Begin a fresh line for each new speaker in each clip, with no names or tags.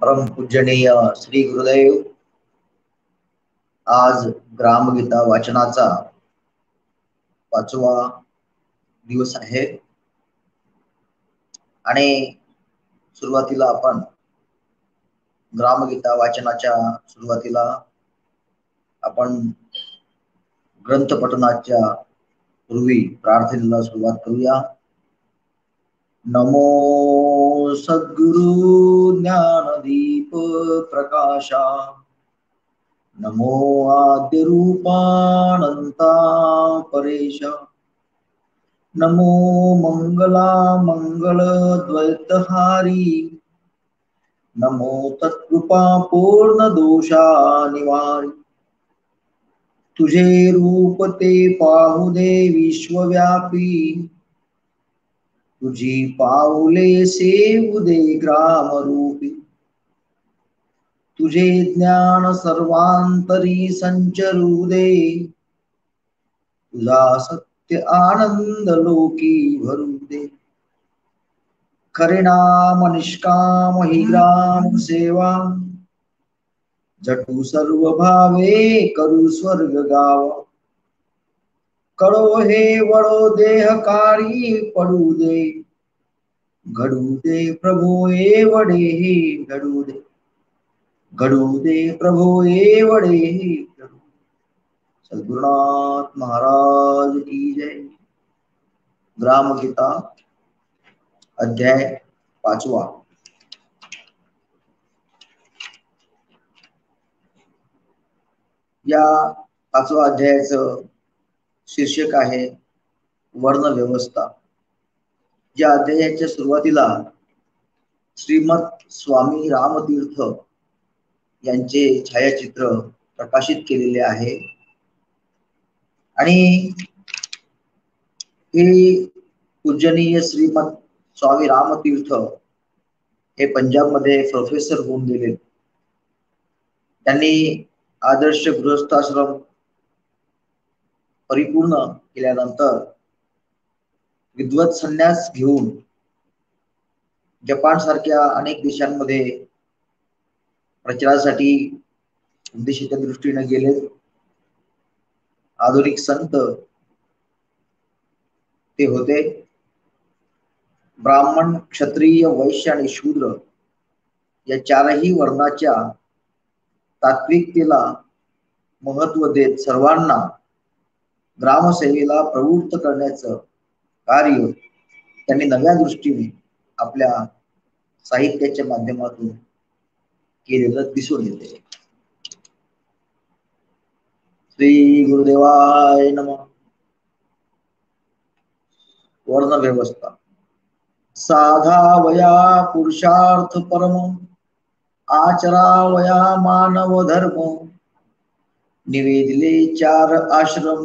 परम पूजनीय श्री गुरुदेव आज ग्रामगीता वाचनाचा 5वा दिवस आहे आणि सुरुवातीला आपण ग्रामगीता वाचनाच्या सुरुवातीला आपण ग्रंथ पठनाच्या पूर्वी प्रार्थनेला सुरुवात करूया। नमो सद्गुरु ज्ञानदीप प्रकाशा, नमो आद्य रूपानंता परेश, नमो मंगला मंगल द्वैतहारी, नमो तत्कृपा पूर्ण दोषा निवारी। तुझे रूप ते पाहू दे विश्वव्यापी, तुझी पाऊले सेवू दे ग्राम रूपी। तुझे ज्ञान सर्वांतरी संचरू दे, तुझा सत्य आनंद लोकी भरू दे। खरे नाम निष्काम ही ग्राम सेवा, झटू सर्व भावे करू स्वर्ग गाव। कळो हे वडो देहकारी पडू दे, घडू दे प्रभो एवढे हे घडू दे, घडू दे प्रभो एवढे हे घडू दे। सद्गुरुनाथ महाराज की जय। ग्रामगीता अध्याय 5वा। या 5व्या अध्यायाचं शीर्षक आहे वर्ण व्यवस्था। या अध्यायाच्या सुरुवातीला श्रीमद स्वामी रामतीर्थ यांचे छायाचित्र प्रकाशित केलेले आहे आणि हे पूजनीय श्रीमद स्वामी रामतीर्थ हे पंजाब मध्ये प्रोफेसर होऊन गेले। त्यांनी आदर्श गृहस्थाश्रम परिपूर्ण केल्यानंतर विद्वत संन्यास घेऊन जपान सारख्या अनेक देशांमध्ये प्रचारासाठी उद्देशाच्या दृष्टीने गेले। आधुनिक संत ते होते। ब्राह्मण, क्षत्रिय, वैश्य आणि शूद्र या चारही वर्णाच्या तात्विकतेला महत्व देत सर्वांना ग्रामसेवेला प्रवृत्त करण्याचं कार्य त्यांनी नव्या दृष्टीने आपल्या साहित्याच्या माध्यमातून केलेलं दिसून येते। श्री गुरुदेवाय नमः। वर्ण व्यवस्था। साधावया पुरुषार्थ परम, आचरावया मानव धर्म। निवेदिले 4 आश्रम,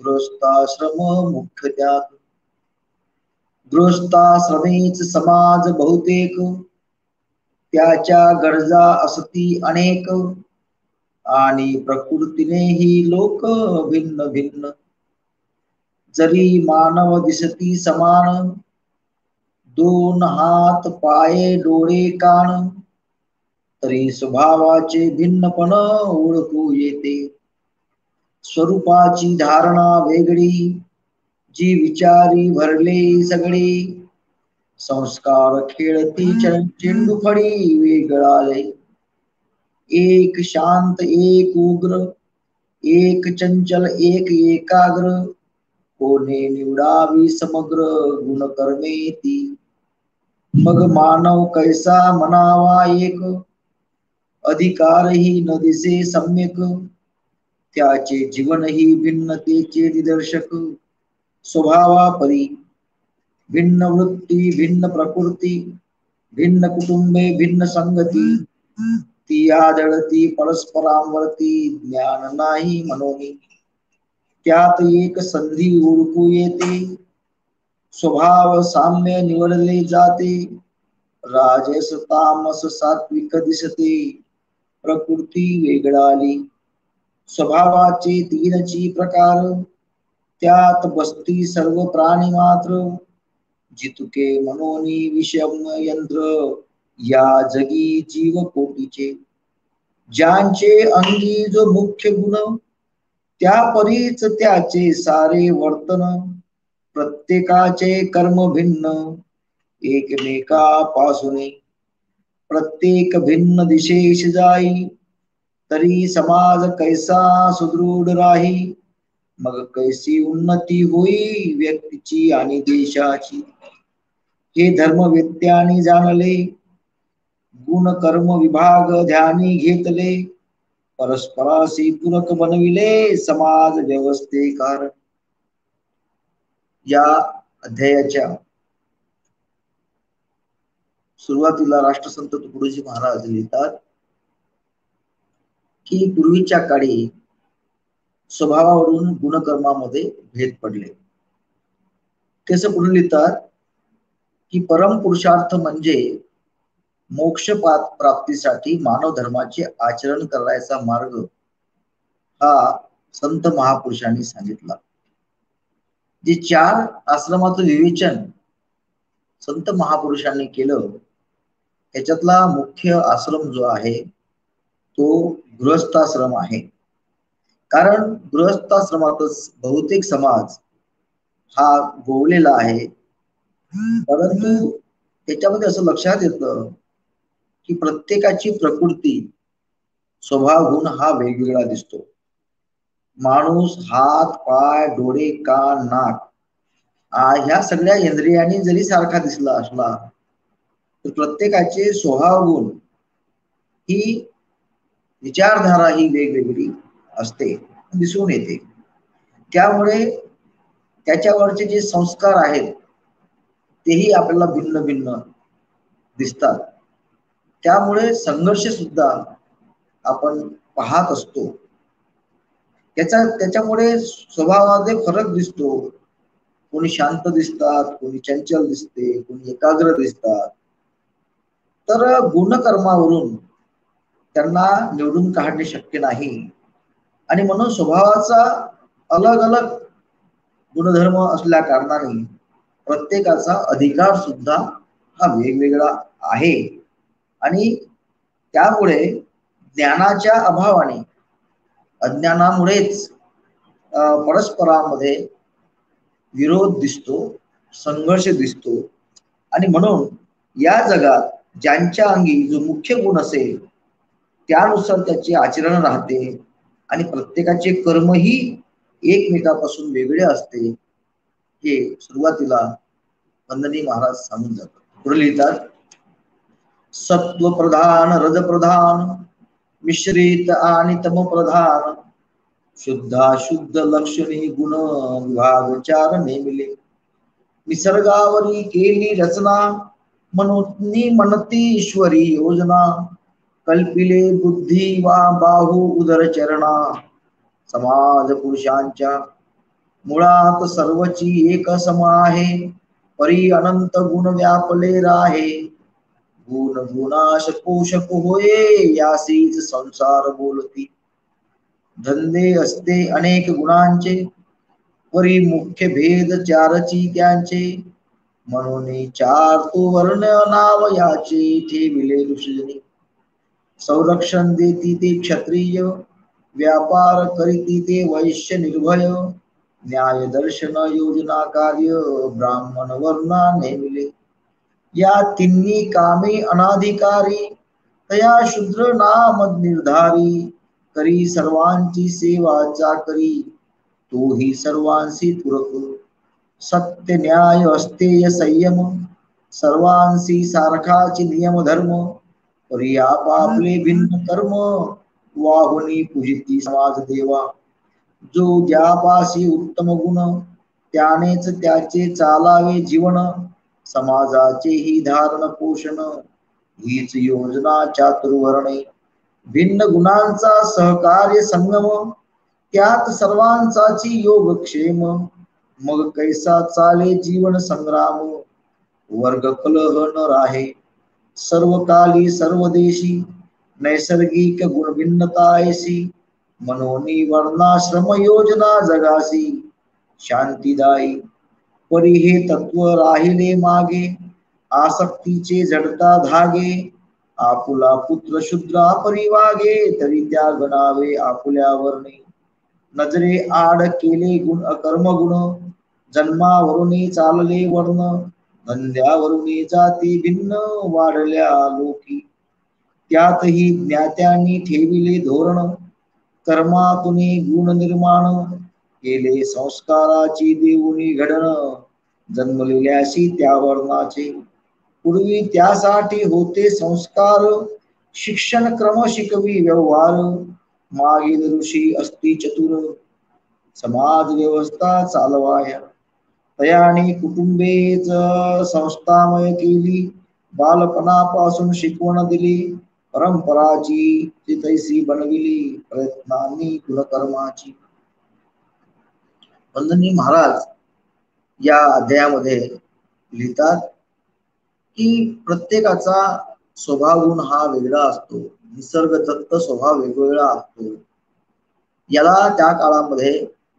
गृहस्थाश्रम मुख्य त्याग। गृहस्थाश्रमेच समाज बहुतेक, त्याच्या गरजा असती अनेक। आणि प्रकृतीनेही लोक भिन्न भिन्न, जरी मानव दिसती समान। 2 हात पाय डोळे कान, तरी स्वभावाचे भिन्नपण ओळखू येते। स्वरूपाची धारणा वेगळी, जी विचारी भरले सगळी। संस्कार खेळती चेंडू फळी वेगळाले, एक शांत एक उग्र, एक चंचल एक एकाग्र। कोणे निवडावी समग्र गुण कर्मे ती, मग मानव कैसा म्हणावा एक। अधिकारही न दिसे सम्यक, त्याचे जीवनही भिन्नतेचे निदर्शक। स्वभावापरी भिन्न वृत्ती भिन्न प्रकृती, भिन्न कुटुंबे भिन्न संगती। ती आदळती परस्परांवरती, ज्ञान नाही मनोनी। त्यात एक संधी ओळखू येते, स्वभाव साम्य निवडले जाते। राजस तामस सात्विक दिसते, प्रकृती वेगळाली। स्वभावाचे 3ची प्रकार, त्यात बसती सर्व प्राणी मात्र। जितके मनोनी विषम यंत्र, या जगी जीव कोटीचे, ज्यांचे अंगी जो मुख्य गुण, त्या परीच त्याचे सारे वर्तन. प्रत्येकाचे कर्म भिन्न, एकमेकापासून प्रत्येक भिन्न दिशेस जाई. तरी समाज कैसा सुदृढ राही, मग कैसी उन्नती होई व्यक्तीची आणि देशाची. हे धर्मवेत्यांनी जाणले, गुण कर्म विभाग ध्यानी घेतले. परस्पराशी पूरक बनविले समाज व्यवस्थे कारण. या अध्यायाच्या सुरुवातीला राष्ट्रसंत तुकडोजी महाराज लिहितात की पूर्वीच्या काळी स्वभावावरून गुणकर्मामध्ये भेद पडले. त्याचं पुढे लिहितात की परम पुरुषार्थ म्हणजे मोक्ष प्राप्तीसाठी मानव धर्माचे आचरण करायचा मार्ग हा संत महापुरुषांनी सांगितला. जे 4 आश्रमाचं विवेचन संत महापुरुषांनी केलं, त्याच्यातला मुख्य आश्रम जो आहे तो गृहस्थाश्रम आहे. कारण गृहस्थाश्रमातच बहुतेक समाज हा गोवलेला आहे. परंतु त्याच्यामध्ये असं लक्षात येतं की प्रत्येकाची प्रकृती, स्वभाव, गुण हा वेगवेगळा दिसतो. माणूस हात, पाय, डोळे, कान, नाक ह्या सगळ्या इंद्रियांनी जरी सारखा दिसला असला तर प्रत्येकाचे स्वभाव गुण ही विचारधारा ही वेगवेगळी असते, दिसून येते. त्यामुळे त्याच्यावरचे जे संस्कार आहेत तेही आपल्याला भिन्न भिन्न दिसतात. त्यामुळे संघर्ष सुद्धा आपण पाहत असतो. त्याच्यामुळे स्वभावामध्ये फरक दिसतो. कोणी शांत दिसतात, कोणी चंचल दिसते, कोणी एकाग्र दिसतात. तर गुणकर्मावरून त्यांना निवडून काढणे शक्य नाही. आणि म्हणून स्वभावाचा अलग अलग गुणधर्म असल्या कारणाने प्रत्येकाचा अधिकार सुद्धा हा वेगवेगळा आहे. आणि त्यामुळे ज्ञानाच्या अभावाने, अज्ञानामुळेच परस्परांमध्ये विरोध दिसतो, संघर्ष दिसतो. आणि म्हणून या जगात ज्यांच्या अंगी जो मुख्य गुण असेल त्यानुसार त्याचे आचरण राहते आणि प्रत्येकाचे कर्मही एकमेकापासून वेगळे असते. हे सुरुवातीला वंदनीय महाराज सांगून जातात. पुढे लिहितात, सत्व प्रधान, रज प्रधान, मिश्रित आणि तम प्रधान, शुद्धाशुद्ध लक्षणी गुण विभाग 4 नेमिले. निसर्गावरी केली रचना, म्हणती ईश्वरी योजना, कल्पिले बुद्धी वा बाहू उदर चरणा. समाज पुरुषांच्या मुळात सर्वची एक सम आहे, परी अनंत गुण व्यापले राहे. गुण गुणाश पोषक होये, यासीच संसार बोलती. धंदे असते अनेक गुणांचे, परी मुख्य भेद 4ची त्यांचे. म्हणून 4 तो वर्ण नाव याचे, ठेविले ऋषीजनी. संरक्षण देती ते क्षत्रिय, व्यापार करीती ते वैश्य निर्भय. न्याय दर्शन योजना कार्य, ब्राह्मण वर्णा नेमिले. या तिन्ही कामे अनाधिकारी, तया शूद्र नाम निर्धारी. करी सर्वांची सेवा चाकरी, तोही सर्वांशी पूरक. सत्य न्याय अस्तेय संयम, सर्वांशी सारखाची नियम धर्म. परी आपापले भिन्न कर्म, वाहुनी पूजिती समाज देवा. जो ज्यापाशी उत्तम गुण, त्यानेच त्याचे चालावे जीवन. समाजाचे ही धारण पोषण, हीच योजना चातुर्वर्णे. भिन्न गुणांचा सहकार्य संगम, त्यात सर्वांचाची योगक्षेम. मग कैसा चाले जीवन संग्राम, वर्ग कलह न राहे. सर्व काली सर्व देशी, नैसर्गिक गुण भिन्नतायसी. मनोनी वर्णाश्रम योजना जगासी, शांतीदायी. परी हे तत्व राहिले मागे, आसक्तीचे जडता धागे, आपुला पुत्र शुद्रा परिवागे, तरी त्या गणावे आपुल्या वर्णे. नजरे आड केले गुण कर्म गुण, जन्मावरुणी चालले वर्ण, धंद्यावरुणी जाती भिन्न वाढल्या लोकी. त्यातही ज्ञात्यांनी ठेविले धोरण, कर्मातुनी गुण निर्माण, केले संस्काराची देऊनी घडण, जन्मलेल्याशी त्या वर्णाचे. पूर्वी त्यासाठी होते संस्कार, शिक्षण क्रम शिकवी व्यवहार, मागील ऋषी असती चतुर, समाज व्यवस्था चालवाया. तयाने कुटुंबेच संस्थामय केली, बालपणापासून शिकवण दिली, परंपराची ती तैसी बनविली, प्रयत्नांनी कुलकर्माची. वंदनीय महाराज या अध्यायामध्ये लिहितात की प्रत्येकाचा स्वभाव गुण हा वेगळा असतो, निसर्गदत्त स्वभाव वेगवेगळा असतो. याला त्या काळामध्ये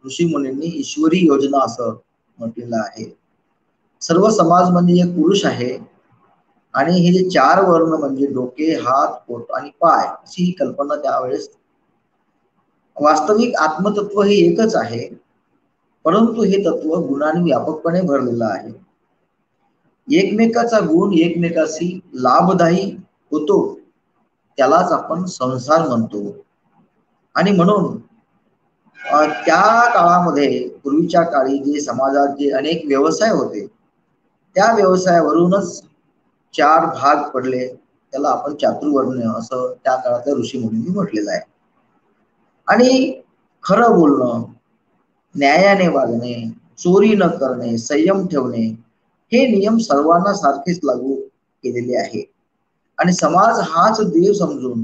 ऋषी मुनींनी ईश्वरी योजना असं म्हटलेलं आहे. सर्व समाज म्हणजे एक पुरुष आहे आणि हे जे चार वर्ण म्हणजे डोके, हात, पोट आणि पाय अशी ही कल्पना त्यावेळेस. वास्तविक आत्मतत्व हे एकच आहे, परंतु हे तत्व गुणांनी व्यापकपणे भरलेलं आहे. एकमेकाचा गुण एकमेकाशी लाभदायी होतो, त्यालाच आपण संसार म्हणतो. आणि म्हणून त्या काळामध्ये पूर्वीच्या काळी जे समाजात जे अनेक व्यवसाय होते, त्या व्यवसायावरूनच चार भाग पडले, त्याला आपण चातुर्वर्ण्य असं त्या काळातल्या ऋषी मुनींनी म्हटलेलं आहे. आणि खरं बोलणं, न्यायाने वागणे, चोरी न करणे, संयम ठेवणे, हे नियम सर्वांना सारखेच लागू केलेले आहे. आणि समाज हाच देव समजून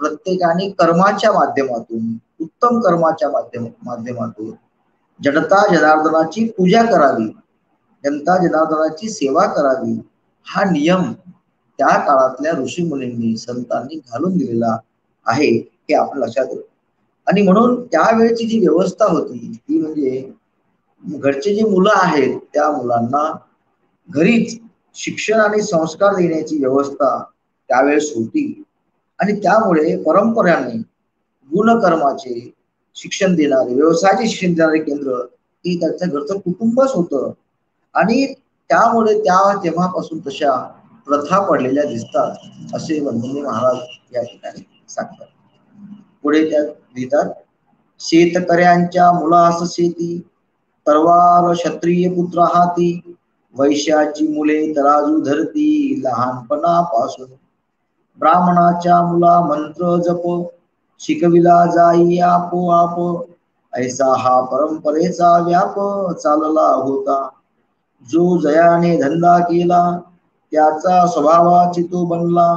प्रत्येकाने कर्माच्या माध्यमातून, उत्तम कर्माच्या माध्यमातून जनता जनार्दनाची पूजा करावी, जनता जनार्दनाची सेवा करावी, हा नियम त्या काळातल्या ऋषी मुनींनी संतांनी घालून दिलेला आहे, हे आपण लक्षात येईल. आणि म्हणून त्यावेळची जी व्यवस्था होती ती म्हणजे घरचे जे मुलं आहेत त्या मुलांना घरीच शिक्षण आणि संस्कार देण्याची व्यवस्था त्यावेळेस होती. आणि त्यामुळे परंपराने गुणकर्माचे शिक्षण देणारे, व्यवसायाचे शिक्षण देणारे केंद्र हे त्याचं घरचं कुटुंबच होतं. आणि त्यामुळे तेव्हापासून तशा प्रथा पडलेल्या दिसतात, असे वंदनीय महाराज या ठिकाणी सांगतात. पुढे त्यात लिहितात, शेतकऱ्यांच्या मुलास शेती, तरवार क्षत्रिय पुत्र हाती, वैश्याची मुले तराजू धरती, लहानपणापासून ब्राह्मणाच्या मुला मंत्र जप, शिकविला जाई आपोआप, ऐसा हा परंपरेचा व्याप चालला होता. जो जयाने धंदा केला, त्याचा स्वभावाची तो बनला,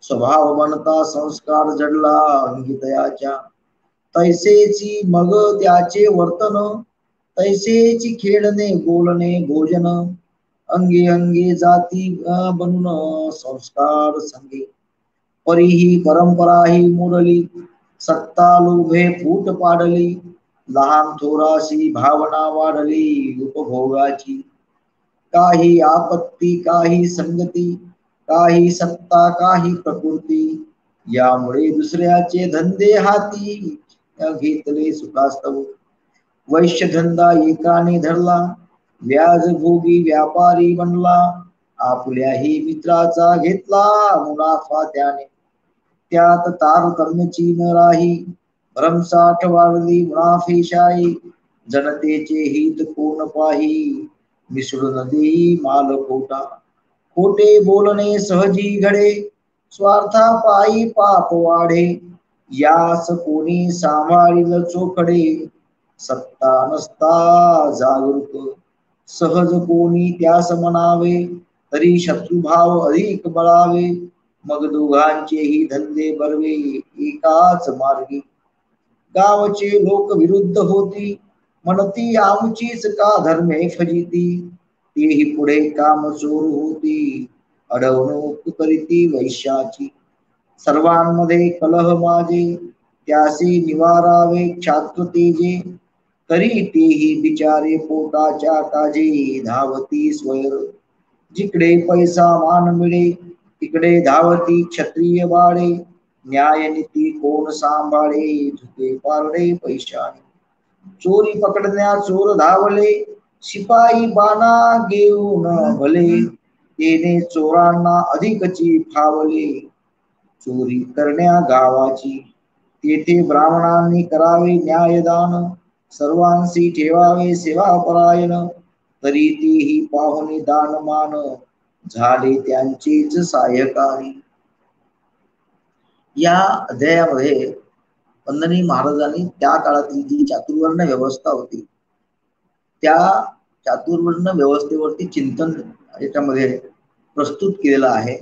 स्वभाव बनता संस्कार जडला अंगितयाच्या, तैसेची मग त्याचे वर्तन, तैसेची खेळणे बोलणे भोजन, अंगे अंगे जाती बनून संस्कार संगे, परीही परंपरा ही मोडली, सत्ता लोभे फूट पाडली, लहान थोराशी भावना वाढली उपभोगाची, काही आपत्ती काही संगती, काही सत्ता काही प्रकृती, यामुळे दुसऱ्याचे धंदे हाती घेतले सुखास्तव, वैश्यधंदा एकाने धरला, व्याजभोगी व्यापारी बनला, आपल्याही मित्राचा घेतला मुनाफा त्याने, त्यात तारतम्यची न राही, भरमसाठ वाढली मुनाफेशाही, जनतेचे हित कोण पाही, मिसळून देई माल खोटा, खोटे बोलणे सहजी घडे, स्वार्था पायी पाप वाढे, यास कोणी सांभाळील चोखडे, सत्ता नसता जागरूक, सहज कोणी त्यास म्हणावे, तरी शत्रुभाव अधिक बळावे, मग दोघांचेही धंदे बरवे एकाच मार्गी, गावचे लोक विरुद्ध होती, म्हणती आमचीच का धर्मे फजिती, तेही पुढे काम चोर होती, अडवणूक करीती वैश्याची, सर्वांमध्ये कलह माझे, त्यासी निवारावे क्षात्र तेजे, तरी तेही बिचारे पोटाच्या काजे, धावती स्वैर, जिकडे पैसा मान मिळे तिकडे धावती क्षत्रिय बाळे, न्याय नीती कोण सांभाळे झुके पारडे पैशाने. चोरी पकडण्या चोर धावले, शिपाई बाणा घेऊन भले, येणे चोरांना अधिकची फावले. चोरी करण्या गावाची तेथे ब्राह्मणांनी करावे न्यायदान, सर्वांशी ठेवावे सेवापरायण, तरी तेही पाहुणे दानमान झाले त्यांचेच सहाय्यकारी. या अध्यायामध्ये वंदनीय महाराजांनी त्या काळातील जी चातुर्वर्ण व्यवस्था होती त्या चातुर्वर्ण व्यवस्थेवरती चिंतन याच्यामध्ये प्रस्तुत केलेलं आहे.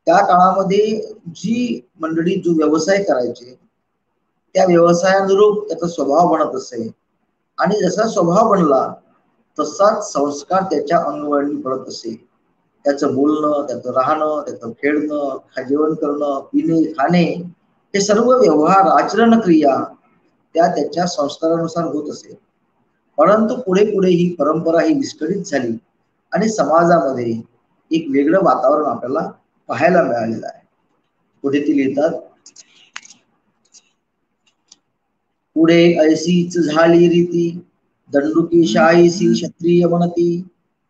त्या काळामध्ये जी मंडळी जो व्यवसाय करायचे त्या व्यवसायानुरूप त्याचा स्वभाव बनत असे आणि जसा स्वभाव बनला तसाच संस्कार त्याच्या अंगवळणी पडत असे. त्याचं बोलणं, त्याचं राहणं, त्याचं खेळणं, जेवण करणं, पिणे, खाणे हे सर्व व्यवहार, आचरण, क्रिया त्या त्याच्या संस्कारानुसार होत असे. परंतु पुढे पुढे ही परंपरा ही विस्कळीत झाली आणि समाजामध्ये एक वेगळं वातावरण आपल्याला पाहायला मिळालेलं आहे. पुढे ती लिहितात, पुढे ऐसीच झाली रीती, दंडुकी शाहीसी क्षत्रिय म्हणती,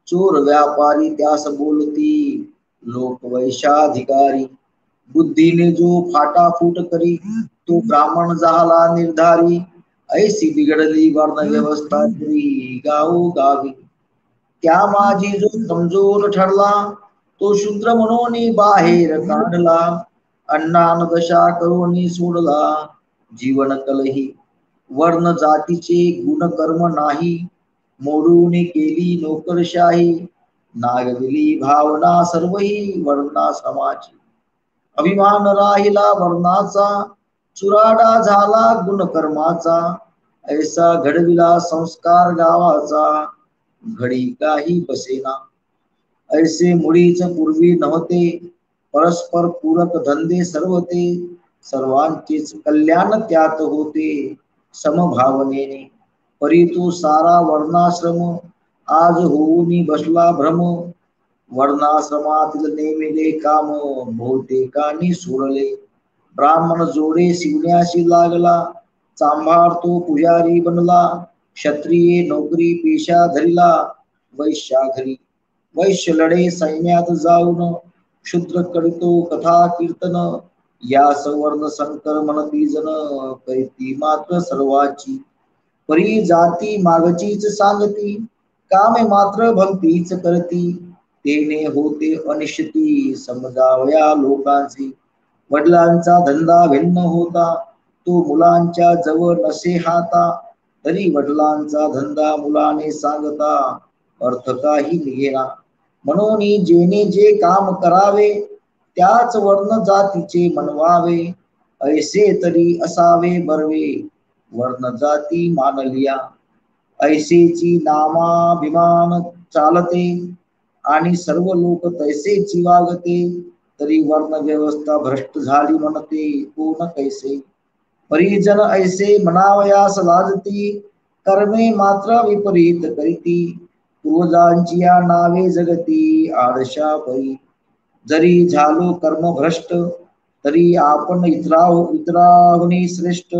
चोर व्यापारी त्यास बोलती, लोक वैशाधिकारी, बुद्धीने जो फाटाफूट करी तो ब्राह्मण झाला निर्धारी, ऐसी बिघडली वर्ण व्यवस्था तरी गावो गावी, त्या माझी जो कमजोर ठरला तो शूद्र म्हणून बाहेर काढला, अन्नान दशा करून सोडला, जीवन कलही वर्ण जातीचे गुण कर्म नाही, मोडून केली नोकरशाही, नागविली भावना सर्वही वर्णाश्रमाची, अभिमान राहिला वर्णाचा, चुराडा झाला गुणकर्माचा, ऐसा घडविला संस्कार गावाचा, घडी काही बसेना, ऐसे मुळीच पूर्वी नव्हते, परस्पर पूरक धंदे सर्व ते, सर्वांचेच कल्याण त्यात होते समभावनेने, परी तो सारा वर्णाश्रम आज होऊनी बसला भ्रम, वर्णाश्रमातील नेमिले काम बहुतेकांनी सोडले, ब्राह्मण जोडे शिवण्याशी लागला, चांभार तो पुजारी बनला, क्षत्रिये नोकरी पेशा धरिला, वैश्या घरी वैश्य लढे सैन्यात जाऊन, शूद्र करीतो कथा कीर्तन, या सवर्ण संकर म्हणती जन, करीती मात्र सर्वाची, परी जाती मागचीच सांगती, कामे मात्र भक्तीच करती, तेने होते अनिश्चिती समजावया लोकांची, वडिलांचा धंदा भिन्न होता तो मुलांच्या जवळ नसे हाता, तरी वडिलांचा धंदा मुलाने सांगता अर्थ काही निघेना, म्हणून जेने जे काम करावे त्याच वर्ण जातीचे म्हणवावे, ऐसे तरी असावे बर्वे वर्ण जाती मानलिया, ऐसेची नामाभिमान चालते आणि सर्व लोक तैसेची वागते, तरी वर्ण व्यवस्था भ्रष्ट झाली म्हणते कोण कैसे, परिजन ऐसे म्हणावयास लाजती, कर्मे मात्र विपरीत करीती, पूर्वजांची या नावे जगती आळशा परी, जरी झालो कर्म भ्रष्ट तरी आपण इतराहुनी श्रेष्ठ,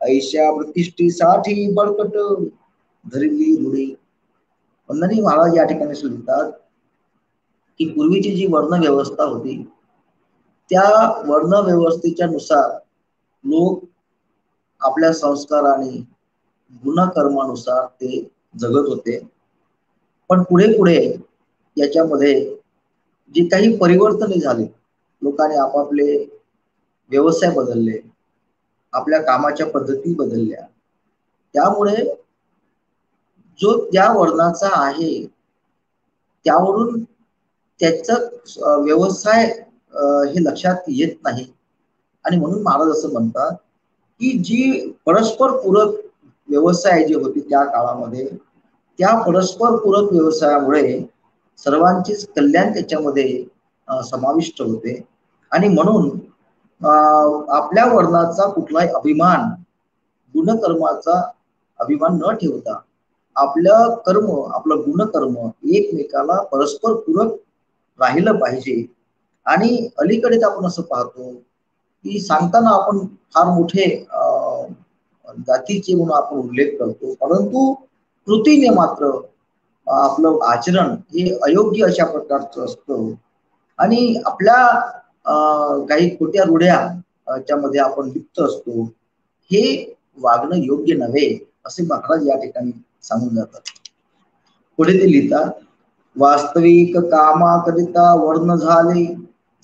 ऐशा प्रतिष्ठेसाठी बळकट धरली रूढे. वंदनीय महाराज या ठिकाणी लिहितात की पूर्वीची जी वर्ण व्यवस्था होती त्या वर्ण व्यवस्थेच्या नुसार लोक आपल्या संस्काराने गुणकर्मानुसार ते जगत होते. पण पुढे पुढे याच्यामध्ये जे काही परिवर्तन झाले, लोकांनी आपापले व्यवसाय बदलले, आपल्या कामाच्या पद्धती बदलल्या, त्यामुळे जो त्या वर्णाचा आहे त्यावरून त्याचा व्यवसाय हे लक्षात येत नाही. आणि म्हणून महाराज असं म्हणतात की जी परस्पर पूरक व्यवसाय जे होते त्या काळामध्ये त्या परस्पर पूरक व्यवसायामुळे सर्वांचेच कल्याण त्याच्यामध्ये समाविष्ट होते. आणि म्हणून आपल्या वर्णाचा कुठलाही अभिमान गुणकर्माचा अभिमान न ठेवता आपलं कर्म, आपलं गुणकर्म एकमेकाला परस्पर पूरक राहिलं पाहिजे. आणि अलीकडेच आपण असं पाहतो की सांगताना आपण फार मोठे जातीचे म्हणून आपण उल्लेख करतो, परंतु कृतीने मात्र आपलं आचरण हे अयोग्य अशा प्रकारचं असतं. आणि आपल्या काही खोट्या रूढ्या च्यामध्ये आपण लिप्त असतो. हे वागणं योग्य नव्हे असे महाराज या ठिकाणी सांगून जातात. पुढे ते लिहितात, वास्तविक कामाकरिता वर्ण झाले,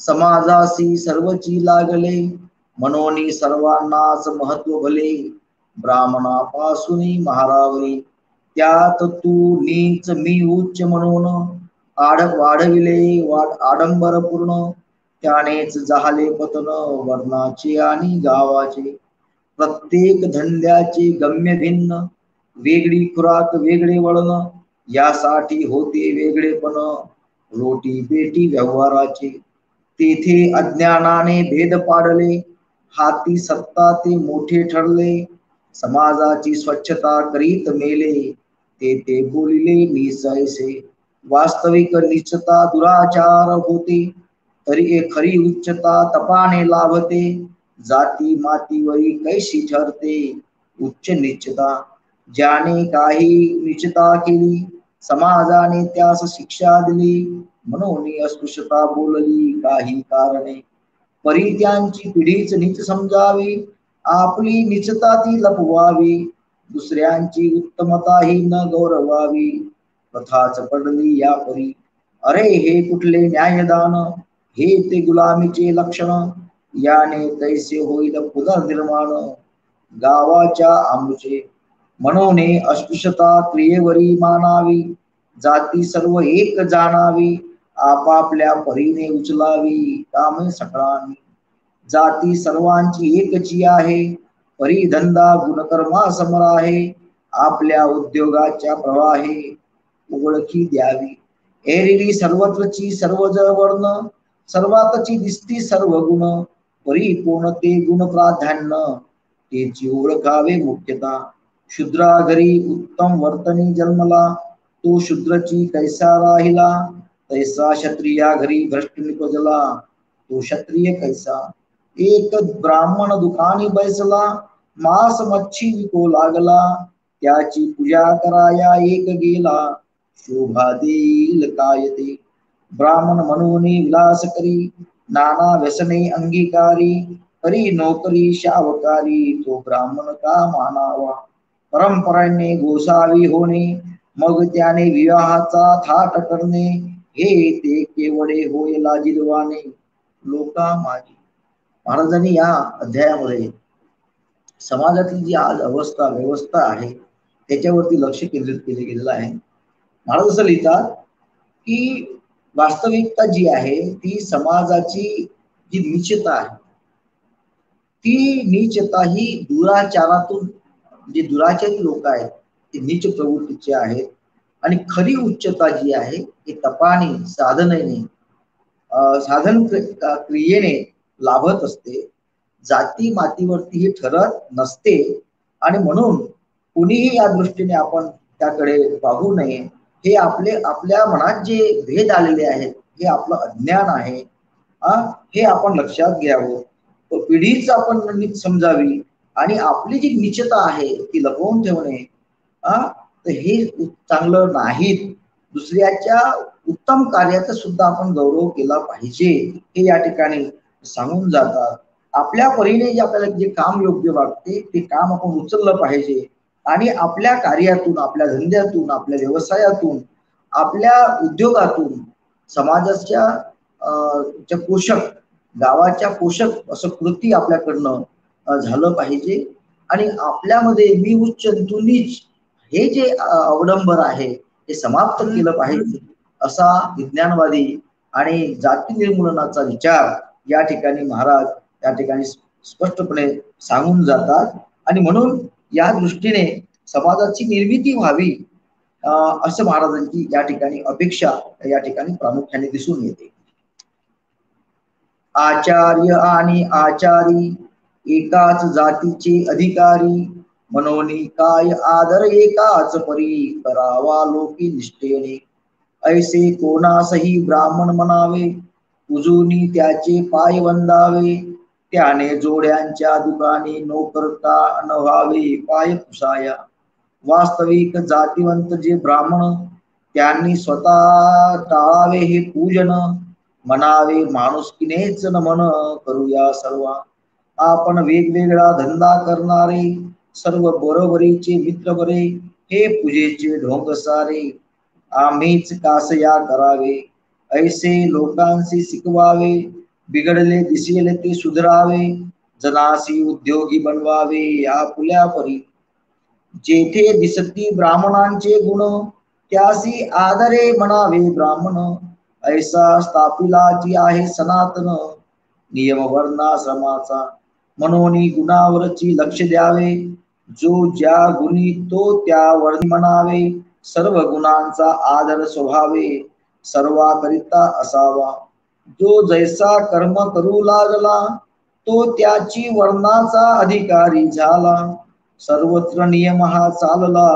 समाजासी सर्वची लागले, मनोनी सर्वांनाच महत्व भले, ब्राह्मणापासून महारावरी, त्यात तू नीच मी उच्च म्हणून वाढविले आडंबर पूर्ण, त्यानेच झाले पतन वर्णाचे आणि गावाचे, प्रत्येक धंद्याचे गम्य भिन्न, वेगळी खुराक वेगळे वळण, यासाठी होते वेगळेपण रोटी बेटी व्यवहाराचे, तेथे अज्ञानाने भेद पाडले, हाती सत्ता ते मोठे ठरले, समाजाची स्वच्छता करीत मेले, ते बोलिले निसैसे, वास्तविक नीचता दुराचार होते, तरी खरी उच्चता तपाने लाभते, जाती मातीवरी कैशी ठरते उच्च नीचता, ज्याने काही नीचता केली समाजाने त्यास शिक्षा दिली, म्हणून अस्पृश्यता बोलली काही कारणे, परी त्यांची पिढीच नीच समजावी, आपली नीचता ती लपवावी, दुसऱ्यांची उत्तमता ही न गौरवावी, कथाच पडली या परी, अरे हे कुठले न्यायदान, हे ते गुलामीचे लक्षण, याने तैसे होईल पुनर्निर्माण गावाच्या आमचे, म्हणून अस्पृश्यता क्रियेवरी मानावी, जाती सर्व एक जाणावी, आपापल्या परीने उचलावी कामे सकळांनी, जाती सर्वांची एकची आहे, परी धंदा गुणकर्मा समोर आहे, आपल्या उद्योगाच्या प्रवाहे ओळखी द्यावी, एरवी सर्वत्रची सर्वज वर्ण, सर्वातची दिसती सर्व गुण, परी कोणते गुण प्राधान्य, त्याची ओळखावे मुख्यता, शूद्रा घरी उत्तम वर्तनी जन्मला, तो शूद्रची कैसा राहिला, तैसा क्षत्रिया घरी भ्रष्ट निपजला, तो क्षत्रिय कैसा, एक ब्राह्मण दुकानी बैसला, मांस मच्छी विको लागला, त्याची पूजा कराया एक गेला, शोभा देईल काय ते, ब्राह्मण म्हणून विलास करी, नाना व्यसने अंगीकारी, करी नोकरी शावकारी, तो ब्राह्मण का मानावा, परंपरेने गोसावी होणे, मग त्याने विवाहाचा थाट करणे, हे ते केवढे होय लाजिरवाणे, लोका माझी. महाराजांनी या अध्यायामध्ये समाजातील जी आज अवस्था व्यवस्था आहे त्याच्यावरती लक्ष केंद्रित केले गेलेलं आहे. महाराज असं लिहितात की वास्तविकता जी आहे ती समाजाची जी नीचता आहे, ती नीचता ही दुराचारातून, जे दुराचारी लोक आहेत ते नीच प्रवृत्तीचे आहेत, आणि खरी उच्चता जी आहे ती तपाने साधनेने साधन क्रियेने लाभत असते, जाती मातीवरती ही ठरत नसते, आणि म्हणून कुणीही या दृष्टीने आपण त्याकडे पाहू नये. हे आपल्या मनात जे भेद आलेले आहेत हे आपलं अज्ञान आहे, हे आपण लक्षात घ्यावं, पिढीच आपण नीट समजावी, आणि आपली जी नीचता आहे ती लपवून ठेवणे तर हे चांगलं नाहीत. दुसऱ्याच्या उत्तम कार्याचा सुद्धा आपण गौरव केला पाहिजे हे या ठिकाणी सांगून जातात. आपल्या परीने जे आपल्याला जे काम योग्य वाटते ते काम आपण उचललं पाहिजे, आणि आपल्या कार्यातून, आपल्या धंद्यातून, आपल्या व्यवसायातून, आपल्या उद्योगातून समाजाच्या पोषक, गावाच्या पोषक असं कृती आपल्याकडनं झालं पाहिजे, आणि आपल्यामध्ये मी उच्च तू नीच हे जे अवडंबर आहे हे समाप्त केलं पाहिजे, असा विज्ञानवादी आणि जाती निर्मूलनाचा विचार या ठिकाणी महाराज या ठिकाणी स्पष्टपणे सांगून जातात. आणि म्हणून या दृष्टीने समाजाची निर्मिती व्हावी असं महाराजांची या ठिकाणी अपेक्षा या ठिकाणी प्रामुख्याने दिसून येते. आचार्य आणि आचारी एकाच जातीचे अधिकारी, मनोनी काय आदर एकाच परी करावा लोकी निष्ठेने ऐसे कोणासही ब्राह्मण म्हणावे उजूनी त्याचे पाय वंदावे त्याने जोड्यांच्या दुकानी नोकरता न व्हावे पाय पुसाया वास्तविक जातिवंत जे ब्राह्मण त्यांनी स्वतः टाळावे हे पूजन म्हणावे माणुसकीनेच नमन करूया सर्व आपण वेगवेगळा धंदा करणारे सर्व बरोबरीचे मित्र बरे हे पूजेचे ढोंग सारे आम्हीच कासया करावे ऐसे लोकांशी शिकवावे बिघडले दिसेल ते सुधरावे जनासी उद्योगी बनवावे आपुल्या परी जेथे दिसती ब्राह्मणांचे गुण त्यासी आदरे म्हणावे ब्राह्मण ऐसा स्थापिलाची आहे सनातन नियम वर्णाश्रमाचा म्हणून गुणावरची लक्ष द्यावे जो ज्या गुणी तो त्या वर्णी म्हणावे सर्व गुणांचा आदर स्वभावे सर्वाकरिता असावा जो जैसा कर्म करू लागला तो त्याची वर्णाचा अधिकारी झाला सर्वत्र नियम हा चालला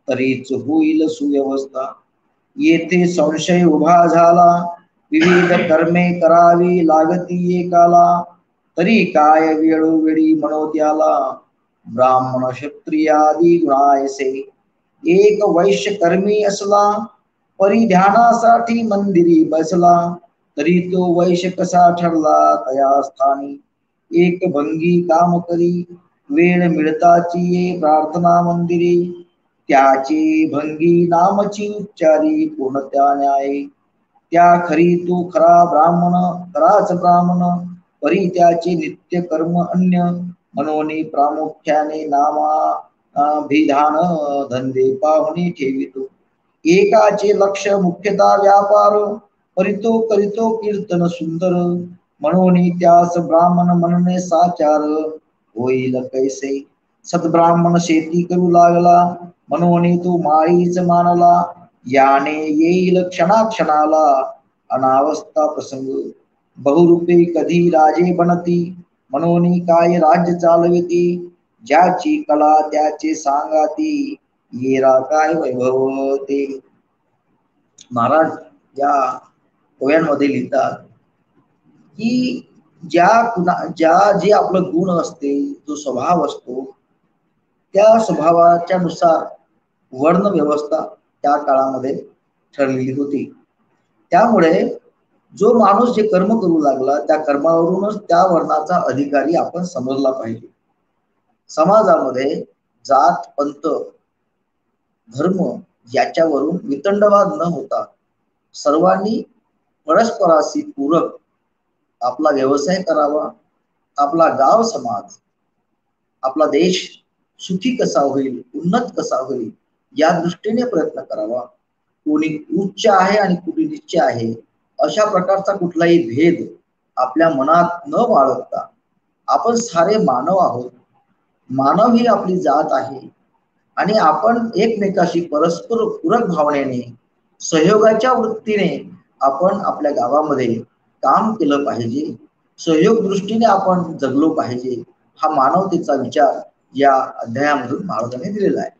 तरीच होईल सुव्यवस्था येथे संशय उभा झाला विविध कर्मे करावी लागती एकाला तरी काय वेळोवेळी म्हणोत्याला ब्राह्मण क्षत्रियादी गुणायसे एक वैश्य कर्मी असला परिध्यानासाठी मंदिरी बसला तरी तो वैश्य कसा ठरला तया स्थानी एक भंगी काम करी वेळ मिळताची ये प्रार्थना मंदिरी त्याचे भंगी नामची उच्चारी कोणत्या न्याय त्या खरी तो खरा ब्राह्मण खराच ब्राह्मण परी त्याचे नित्य कर्म अन्य मनोनी प्रामुख्याने नामाभिधान धंदे पाहुणे ठेवितो एकाचे लक्ष मुख्यता व्यापार परितो करीतो कीर्तन सुंदर म्हणून त्यास ब्राह्मण म्हणणे साचार होईल कैसे सद्ब्राह्मण शेती करू लागला म्हणून तो माळीच मानला याने येईल क्षणाक्षणाला अनावस्था प्रसंग बहुरूपे कधी राजे बनती म्हणून काय राज्य चालविती ज्याची कला त्याचे सांगाती येरा काय वैभव ते महाराज या ओव्यांमध्ये लिहितात की ज्या जे आपलं गुण असते जो स्वभाव असतो त्या स्वभावाच्या नुसार वर्ण व्यवस्था त्या काळामध्ये ठरलेली होती त्यामुळे जो माणूस जे कर्म करू लागला त्या कर्मावरूनच त्या वर्णाचा अधिकारी आपण समजला पाहिजे समाजामध्ये जात पंथ धर्म याच्यावरून वितंडवाद न होता सर्वांनी परस्पराशी पूरक आपला व्यवसाय करावा आपला गाव समाज आपला देश सुखी कसा होईल उन्नत कसा होईल या दृष्टीने प्रयत्न करावा कोणी उच्च आहे आणि कोणी नीच आहे अशा प्रकारचा कुठलाही भेद आपल्या मनात न बाळगता आपण सारे मानव आहोत मानव ही आपली जात आहे आणि आपण एकमेकाशी परस्पर पूरक भावनेने सहयोगाच्या वृत्तीने आपण आपल्या गावामध्ये काम केलं पाहिजे सहयोग दृष्टीने आपण जगलो पाहिजे हा मानवतेचा विचार या अध्यायामधून महाराजांनी दिलेला आहे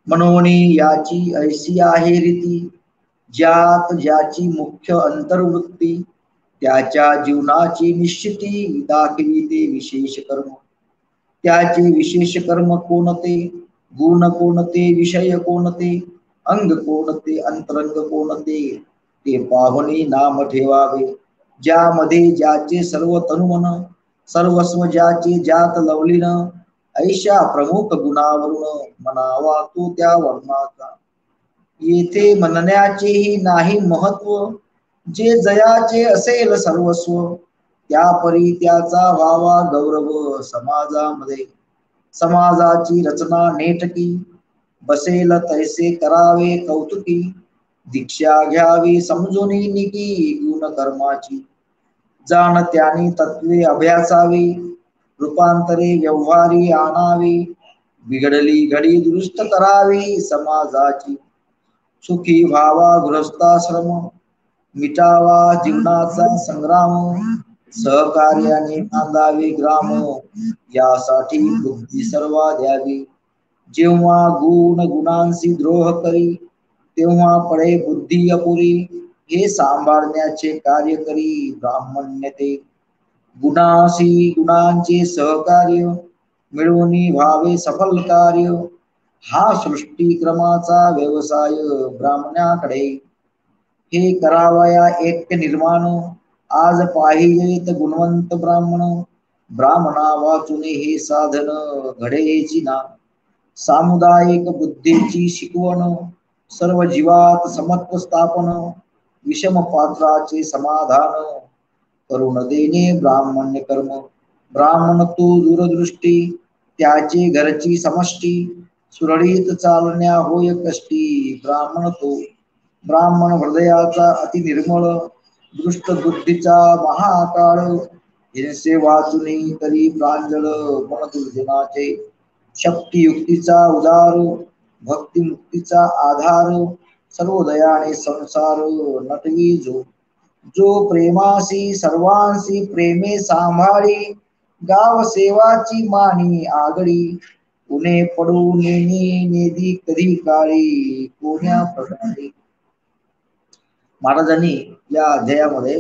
म्हणून याची ऐशी आहे रीती ज्यात ज्याची मुख्य अंतर्वृत्ती त्याच्या जीवनाची निश्चिती दाखविते विशेष कर्म त्याचे विशेष कर्म कोणते गुण कोणते विषय कोणते अंग कोणते अंतरंग कोणते ते पाहुणे नाम ठेवावे ज्यामध्ये ज्याचे सर्व तनुमन सर्वस्व ज्याचे ज्यात लवलीन ऐशा प्रमुख गुणावरून म्हणावा तो त्या वर्णाचा येथे म्हणण्याचेही नाही महत्व जे जयाचे असेल सर्वस्व त्यापरी त्याचा व्हावा गौरव समाजामध्ये समाजाची रचना नेटकी बसेल तैसे करावे कौतुकी दीक्षा घ्यावी समजून निकी गुण कर्माची जाण त्यानी तत्वे अभ्यासावी रूपांतरे व्यवहारी आणावी बिघडली घडी दुरुस्त करावी समाजाची सुखी व्हावा गृहस्थाश्रम मिटावा जीवनाचा संग्राम सहकार्याने बांधावे ग्राम, यासाठी बुद्धी सर्वा द्यावी. जेव्हा गुणांशी द्रोह करी, तेव्हा पडे बुद्धी अपुरी. हे सांभाळण्याचे कार्य करी ब्राह्मण्य ते. गुणांचे सहकार्य, मिळवून व्हावे सफल कार्य. हा सृष्टीक्रमाचा व्यवसाय ब्राह्मणाकडे. हे करावया ऐक्य निर्माण, आज पाहिजेत गुणवंत ब्राह्मण. ब्राह्मणा वाचून हे साधन घडेची ना. सामुदायिक बुद्धीची शिकवण, सर्व जीवात समत्व स्थापन. विषम पात्राचे समाधान, करून देणे ब्राह्मण्य कर्म. ब्राह्मण तो दूरदृष्टी, त्याचे घरची समष्टी. सुरळीत चालण्या होय कष्टी ब्राह्मण तो. ब्राह्मण हृदयाचा अति निर्मळ, दृष्ट बुद्धीचा महाकाळ. हिंसे वाचुनी तरी प्रांजळ, मन दुर्जनाचे. शक्तियुक्तीचा उदार, भक्तिमुक्तीचा आधार. सर्वोदयाने संसार नटवी जो. जो प्रेमासी सर्वांशी प्रेमे सांभाळी. गाव सेवाची मानी आगळी. उणे पडू नेदी कधी काळी, कोण्या प्रकारे. महाराजांनी या अध्यायामध्ये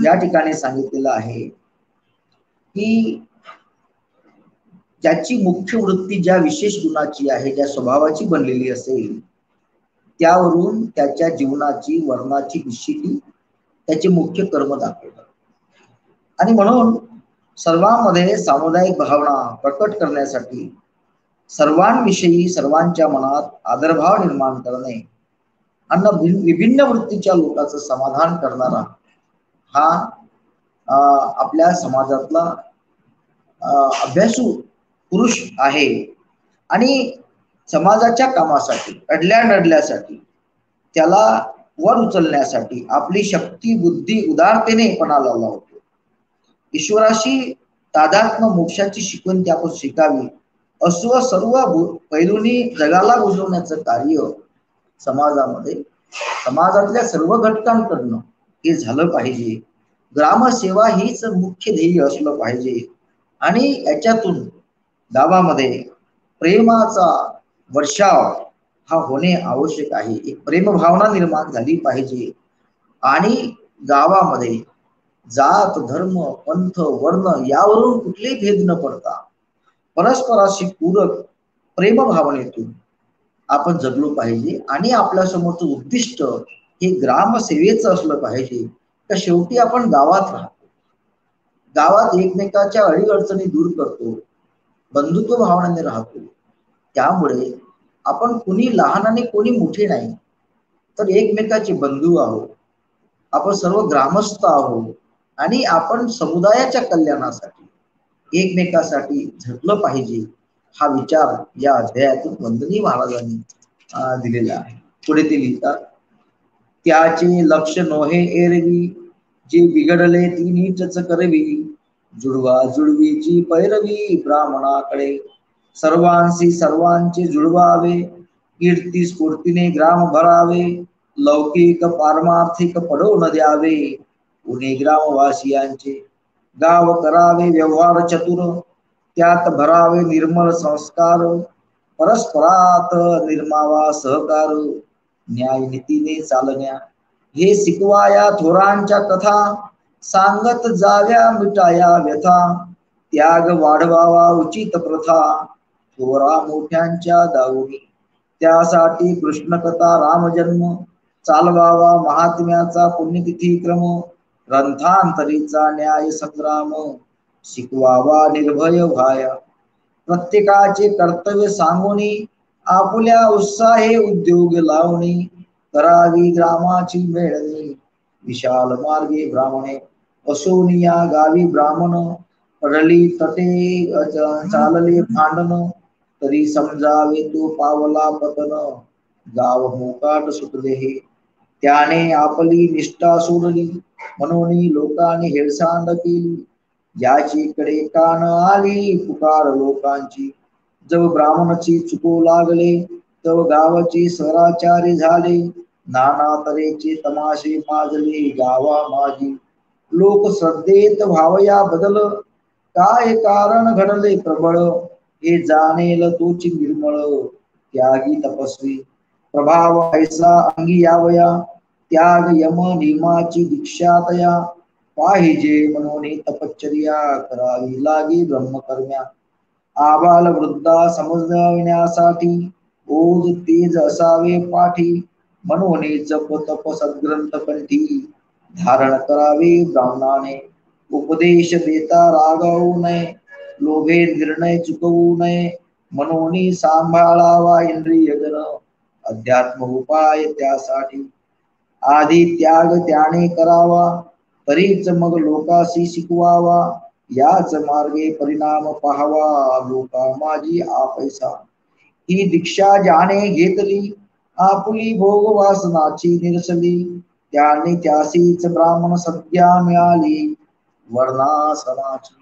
या ठिकाणी सांगितलेलं आहे की ज्याची मुख्य वृत्ती ज्या विशेष गुणाची आहे, ज्या स्वभावाची बनलेली असेल, त्यावरून त्याच्या जीवनाची वर्णाची निश्चिती त्याचे मुख्य कर्म दाखवतात. आणि म्हणून सर्वांमध्ये सामुदायिक भावना प्रकट करण्यासाठी सर्वांविषयी सर्वांच्या मनात आदरभाव निर्माण करणे आणि विभिन्न वृत्तीच्या लोकांचं समाधान करणारा हा आपल्या समाजातला अभ्यासू पुरुष आहे. आणि समाजाच्या कामासाठी अडल्या नडल्यासाठी त्याला वर उचलण्यासाठी आपली शक्ती बुद्धी उदारतेने पणाला लावतो. ईश्वराशी तादात्म्य मोक्षाची शिकवण आपण शिकावी, असं सर्व पैलूंनी जगाला बुजवण्याचं कार्य समाजामध्ये समाजातल्या सर्व घटकांकडनं हे झालं पाहिजे. ग्रामसेवा हीच मुख्य ध्येय असलं पाहिजे. आणि याच्यातून गावामध्ये प्रेमाचा वर्षाव हा होणे आवश्यक आहे. एक प्रेमभावना निर्माण झाली पाहिजे. आणि गावामध्ये जात धर्म पंथ वर्ण यावरून कुठलेही भेद न पडता परस्पराशी पूरक प्रेमभावनेतून आपण जगलो पाहिजे. आणि आपल्या समोरचं उद्दिष्ट हे ग्रामसेवेचं असलं पाहिजे. तर शेवटी आपण गावात राहतो, गावात एकमेकाच्या अडीअडचणी दूर करतो, बंधुत्व भावनेने राहतो. त्यामुळे आपण कोणी लहान आणि कोणी मोठे नाही, तर एकमेकाचे बंधू आहोत. आपण सर्व ग्रामस्थ आहोत आणि आपण समुदायाच्या कल्याणासाठी एकमेकासाठी झटलं पाहिजे. हा विचार या अध्यायातून वंदनीय महाराजांनी दिलेला आहे. पुढे ते लिहितात, त्याचे लक्ष नोहे एरवी, जे बिघडले ती नीटच करवी. जुडवा जुडवीची पैरवी ब्राह्मणाकडे, सर्वांशी सर्वांचे जुडवावे. कीर्ती स्फूर्तीने ग्राम भरावे, लौकिक पारमार्थिक पडो न द्यावे. उणे ग्रामवासियांचे गाव करावे व्यवहार चतुर, त्यात भरावे निर्मळ संस्कार. परस्परात निर्मावा सहकार, न्याय नीतीने चालण्या. हे शिकवाया थोरांच्या कथा, सांगत जाव्या मिटाया व्यथा. त्याग वाढवावा उचित प्रथा, थोरा मोठ्यांच्या दावणी. त्यासाठी कृष्णकथा रामजन्म, चालवावा महात्म्याचा पुण्यतिथी क्रम. ग्रंथांतरीचा न्याय संग्राम, शिकवावा निर्भय व्हाया. प्रत्येकाचे कर्तव्य सांगोनी, आपुल्या उत्साहे उद्योग लावणी. करावी ग्रामाची मेळणी, विशाल मार्गे ब्राह्मणे. असोनिया गावी ब्राह्मण, पडली तटे चालले भांडण. तरी समजावे तो पावला पतन, गाव मोकाट सुटले हे. त्याने आपली निष्ठा सोडली, म्हणून लोकांनी हेळसांड केली. ज्याचीकडे कान आली पुकार लोकांची, जव ब्राह्मणाची चुकू लागले, तव गावाची स्वराचारी झाले. नाना तऱ्हेचे तमाशे माजले गावा माझी. लोक श्रद्धेत व्हावया बदल, काय कारण घडले प्रबळ, हे जाणेल तोची निर्मळ, त्यागी तपस्वी प्रभाव ऐसा अंगी यावया, त्याग यम नियमाची दीक्षा तया, पाहिजे म्हणून तपश्चर्या करावी लागी ब्रह्मकर्म्या, आबाल वृद्धा समजविण्यासाठी ओज तेज असावे पाठी, म्हणून जप तप सद्ग्रंथ कंठी, धारण करावे ब्राह्मणाने, उपदेश देता रागावू नये, लोभे निर्णय चुकवू नये, म्हणून सांभाळावा इंद्रिय जन, अध्यात्म उपाय त्यासाठी, आधी त्याग त्याने करावा, तरीच मग लोकासी शिकवावा, याच मार्गे परिणाम पाहावा, लोका माझी आपैसा, ही दीक्षा ज्याने घेतली, आपुली भोग वासनाची निरसली, त्याने त्यासीच ब्राह्मण सद्या मिळाली, वर्णाश्रमाची.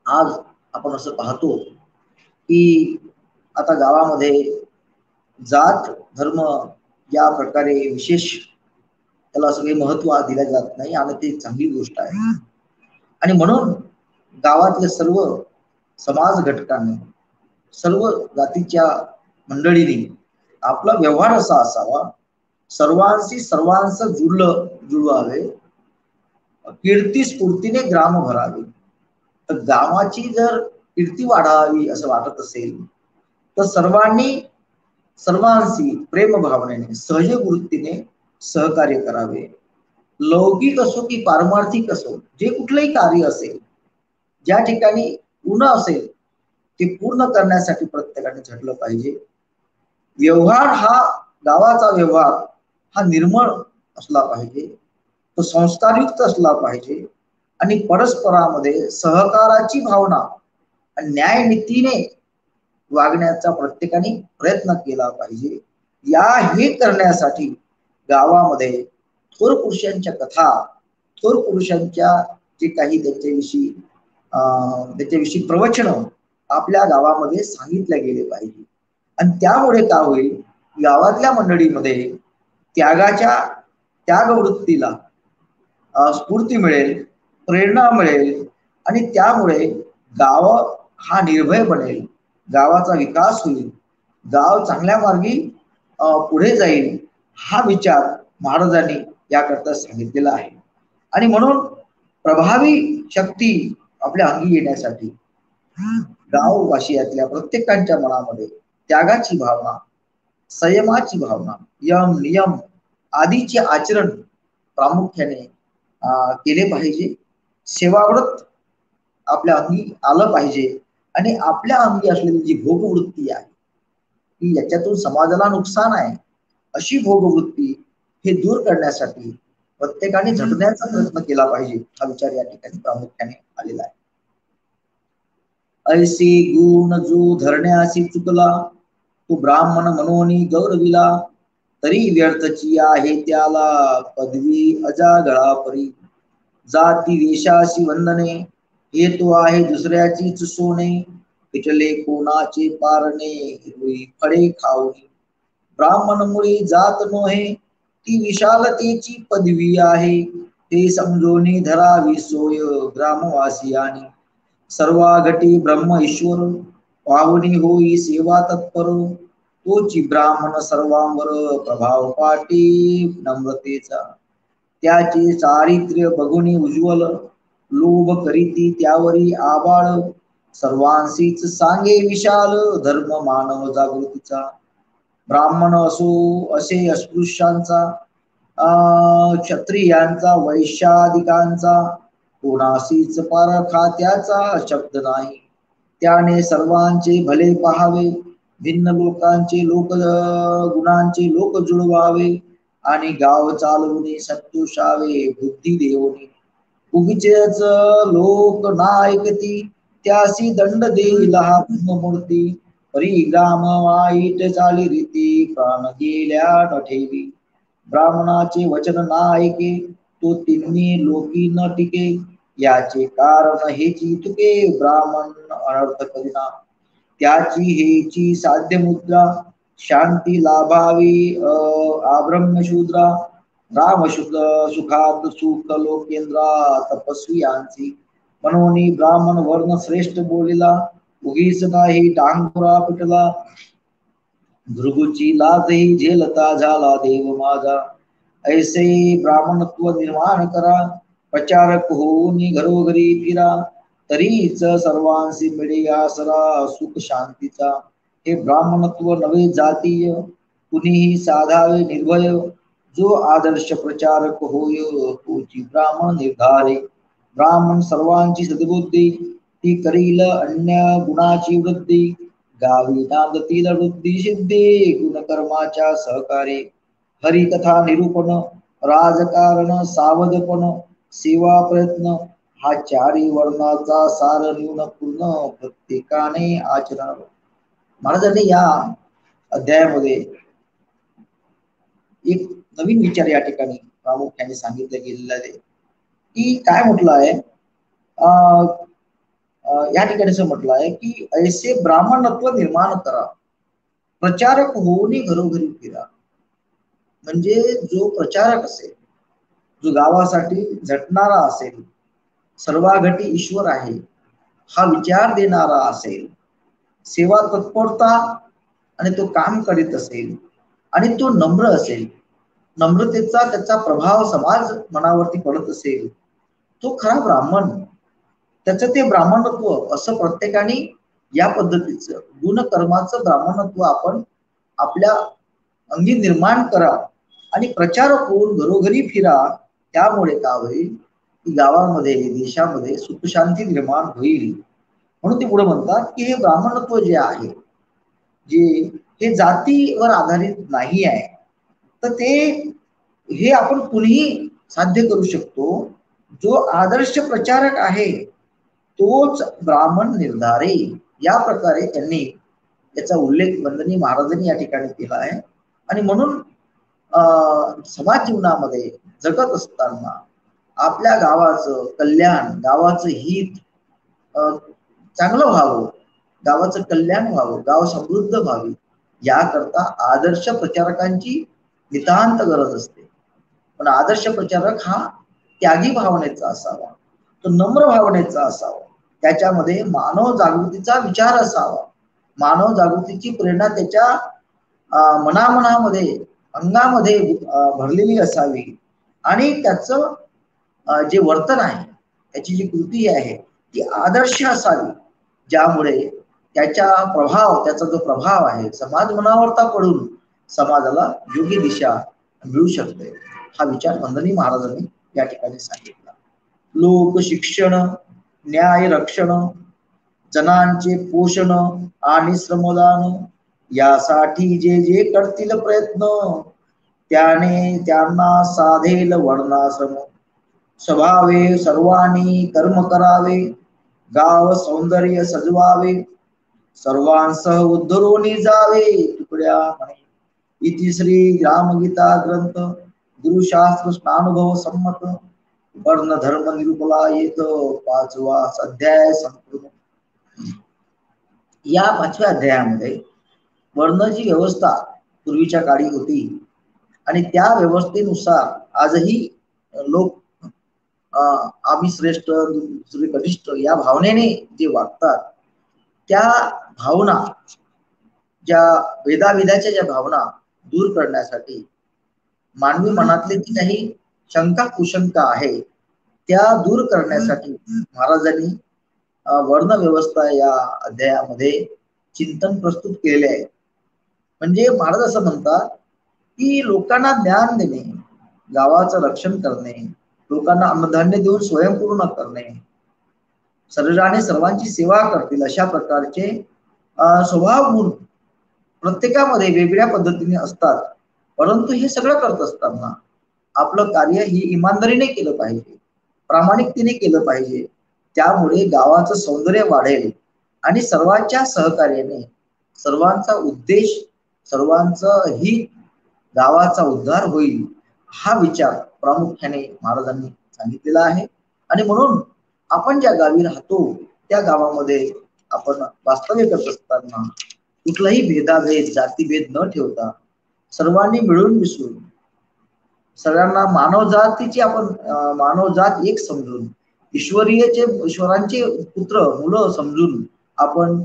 आज आपण असं पाहतो की आता गावामध्ये जात धर्म या प्रकारे विशेष त्याला सगळे महत्व दिले जात नाही आणि ती चांगली गोष्ट आहे. आणि म्हणून गावातल्या सर्व समाज घटकांनी, सर्व जातीच्या मंडळींनी आपला व्यवहार असा असावा, सर्वांशी सर्वांचं जुळवावे, कीर्ती स्फूर्तीने ग्राम भरावे. तर गावाची जर कीर्ती वाढावी असं वाटत असेल तर सर्वांनी सर्वांशी प्रेम भावनेने सहयोग वृत्तीने सहकार्य करावे. लौकिक असो की पारमार्थिक असो, जे कुठलंही कार्य असेल, ज्या ठिकाणी ऊन असेल ते पूर्ण करण्यासाठी प्रत्येकाने झटलं पाहिजे. व्यवहार हा गावाचा व्यवहार हा निर्मळ असला पाहिजे, तो संस्कारयुक्त असला पाहिजे आणि परस्परामध्ये सहकाराची भावना आणि न्यायनीतीने वागण्याचा प्रत्येकाने प्रयत्न केला पाहिजे. या हे करण्यासाठी गावामध्ये थोर पुरुषांच्या कथा, थोर पुरुषांच्या जे काही त्याच्याविषयी प्रवचन आपल्या गावामध्ये सांगितले गेले पाहिजे. आणि त्यामुळे काय होईल, गावातल्या मंडळीमध्ये त्यागवृत्तीला स्फूर्ती मिळेल, प्रेरणा मिळेल आणि त्यामुळे गाव हा निर्भय बनेल, गावाचा विकास होईल, गाव चांगल्या मार्गी पुढे जाईल, हा विचार महाराजांनी याकरता सांगितलेला आहे. आणि म्हणून प्रभावी शक्ती आपल्या अंगी येण्यासाठी गाववासियातल्या प्रत्येकाच्या मनामध्ये त्यागाची भावना, संयमाची भावना, यम नियम आदीचे आचरण प्रामुख्याने केले पाहिजे. सेवाव्रत आपल्या अंगी आलं पाहिजे आणि आपल्या अंगी असलेली जी भोगवृत्ती आहे की याच्यातून समाजाला नुकसान आहे, अशी भोगवृत्ती हे दूर करण्यासाठी प्रत्येकाने झटण्याचा प्रयत्न केला पाहिजे, हा विचार या ठिकाणी प्रामुख्याने आलेला आहे. ऐसी गुण जो धरण्यासी चुकला, तो ब्राह्मण मनोनी गौरविला, तरी व्यर्थची आहे त्याला पदवी अजागळा परी, जाती वेशाशी वंदने, हे तो आहे दुसऱ्याचीच सोने, पिटले कोणाचे पारणे, हिरवी फळे खाऊनी, ब्राह्मण मुळी जात नोहे, ती विशालतेची पदवी आहे, ते समजोनी धरावी सोय ग्रामवासियानी, सर्वाघटी ब्रह्म ईश्वर, पाहुणी होई सेवा तत्पर, तोची ब्राह्मण सर्वांवर प्रभाव पाटी नम्रतेचा, त्याचे चारित्र्य बघुनी उज्ज्वल, लोभ करीती त्यावरी आबाळ, सर्वांशीच सांगे विशाल धर्म मानव जागृतीचा, ब्राह्मण असो असे अस्पृश्यांचा, क्षत्रियांचा वैश्याधिकांचा, कोणाशीच पारखा त्याचा शब्द नाही, त्याने सर्वांचे भले पाहावे, भिन्न लोकांचे लोक गुणांचे लोक जुळवावे, आणि गाव चालवणे संतोषावे बुद्धी देवनी, उगीचेच लोक ना ऐकती, त्यासी दंड देईल हा ब्रह्ममूर्ती, परिग्राम वाईट चाली रीती, प्राण गेल्या न ठेवी, ब्राह्मणाचे वचन ना ऐके, तो तिन्ही लोकी न टिके, याचे कारण हेची तुके, ब्राह्मण अनर्थ करिना, त्याची हेची साध्य मुद्रा, शांती लाभावी आब्रह्म शूद्रा, राम सुखात सुख लोकेंद्रा तपस्वी यांची म्हणून ब्राह्मण वर्ण श्रेष्ठ बोलिला उगीच नाही डांगुरा पिटला भृगुची लाजही झेलता झाला देव माझा ऐसे ब्राह्मणत्व निर्माण करा प्रचारक होऊन घरोघरी फिरा तरीच सर्वांशी मिळे आसरा सुख शांतीचा हे ब्राह्मणत्व नवे जातीय कुणीही साधावे निर्भय जो आदर्श प्रचारक होय तोची ब्राह्मण निर्धारे ब्राह्मण सर्वांची सद्बुद्धी ती करील अन्य गुणाची वृद्धी गावी नांदतील वृद्धी सिद्धी गुणकर्माच्या सहकारे हरिकथा निरूपण राजकारण सावधपण सेवा प्रयत्न हा चारी वर्णाचा सार न्यून पूर्ण प्रत्येकाने आचरावा. महाराजांनी या अध्यायामध्ये एक नवीन विचार या ठिकाणी प्रामुख्याने सांगितलं गेलेलं आहे की काय म्हटलं आहे या ठिकाणी असं म्हटलं आहे की ऐसे ब्राह्मणत्व निर्माण करा प्रचारक होऊन घरोघरी फिरा. म्हणजे जो प्रचारक असेल जो गावासाठी झटणारा असेल सर्वाघटी ईश्वर आहे हा विचार देणारा असेल सेवा तत्परता आणि तो काम करीत असेल आणि तो नम्र असेल नम्रतेचा त्याचा प्रभाव समाज मनावरती पडत असेल तो खरा ब्राह्मण त्याचं ते ब्राह्मणत्व असं प्रत्येकाने या पद्धतीचं गुणकर्माचं ब्राह्मणत्व आपण आपल्या अंगी निर्माण करा आणि प्रचारक होऊन घरोघरी फिरा. त्यामुळे काय होईल की गावामध्ये देशामध्ये सुखशांती निर्माण होईल. म्हणून ते पुढे म्हणतात की हे ब्राह्मणत्व जे आहे जे हे जातीवर आधारित नाही आहे तर ते हे आपण कुणीही साध्य करू शकतो. जो आदर्श प्रचारक आहे तोच ब्राह्मण निर्धारे या प्रकारे त्यांनी याचा उल्लेख वंदनीय महाराजांनी या ठिकाणी केला आहे. आणि म्हणून समाज जीवनामध्ये जगत असताना आपल्या गावाचं कल्याण गावाचं हित चांगलं व्हावं गावाचं कल्याण व्हावं गाव समृद्ध व्हावी याकरता आदर्श प्रचारकांची नितांत गरज असते. पण आदर्श प्रचारक हा त्यागी भावनेचा असावा तो नम्र भावनेचा असावा त्याच्यामध्ये मानव जागृतीचा विचार असावा मानव जागृतीची प्रेरणा त्याच्या मनामनामध्ये अंगामध्ये भरलेली असावी आणि त्याचं जे वर्तन आहे त्याची जी कृती आहे ती आदर्श असावी ज्यामुळे त्याचा जो प्रभाव आहे समाज मनावरता पडून समाजाला योग्य दिशा मिळू शकते. हा विचार वंदनीय महाराजांनी या ठिकाणी सांगितला. लोक शिक्षण न्याय रक्षण जनांचे पोषण आणि श्रमदान यासाठी जे जे करतील प्रयत्न त्यांना साधेल वर्णाश्रम स्वभावे सर्वांनी कर्म करावे गाव सौंदर्य सजवावे सर्वांसह उद्धरोनी जावे तुकड्या म्हणे इति श्री रामगीता ग्रंथ गुरुशास्त्र स्नानुभव संमत वर्ण धर्म निरूपला येत 5वा अध्याय संपूर्ण. या 5व्या अध्यायामध्ये वर्णाची व्यवस्था पूर्वीच्या काळी होती आणि त्या व्यवस्थेनुसार आजही लोक आम्ही श्रेष्ठ दुसरे कनिष्ठ या भावनेने जे वागतात त्या भावना ज्या वेदाविदाच्या ज्या भावना दूर करण्यासाठी मानवी मनातले जी काही शंका कुशंका आहे त्या दूर करण्यासाठी महाराजांनी वर्ण व्यवस्था या अध्यायामध्ये चिंतन प्रस्तुत केलेले आहे. म्हणजे महाराज असं म्हणतात की लोकांना ज्ञान देणे गावाचं रक्षण करणे लोकांना अन्नधान्य देऊन स्वयंपूर्ण करणे शरीराने सर्वांची सेवा करतील अशा प्रकारचे स्वभाव गुण प्रत्येकामध्ये वेगळ्या पद्धतीने असतात. परंतु हे सगळं करत असताना आपलं कार्य ही इमानदारीने केलं पाहिजे प्रामाणिकतेने केलं पाहिजे. त्यामुळे गावाचं सौंदर्य वाढेल आणि सर्वांच्या सहकार्याने सर्वांचा उद्देश सर्वांचं हित गावाचा उद्धार होईल हा विचार प्रामुख्याने महाराजांनी सांगितलेला आहे. आणि म्हणून आपण ज्या गावी राहतो त्या गावामध्ये आपण वास्तव्य करत असताना कुठलाही भेदाभेद जातीभेद न ठेवता सर्वांनी मिळून मिसळून सगळ्यांना मानवजातीची आपण मानवजात एक समजून ईश्वरांचे पुत्र मुलं समजून आपण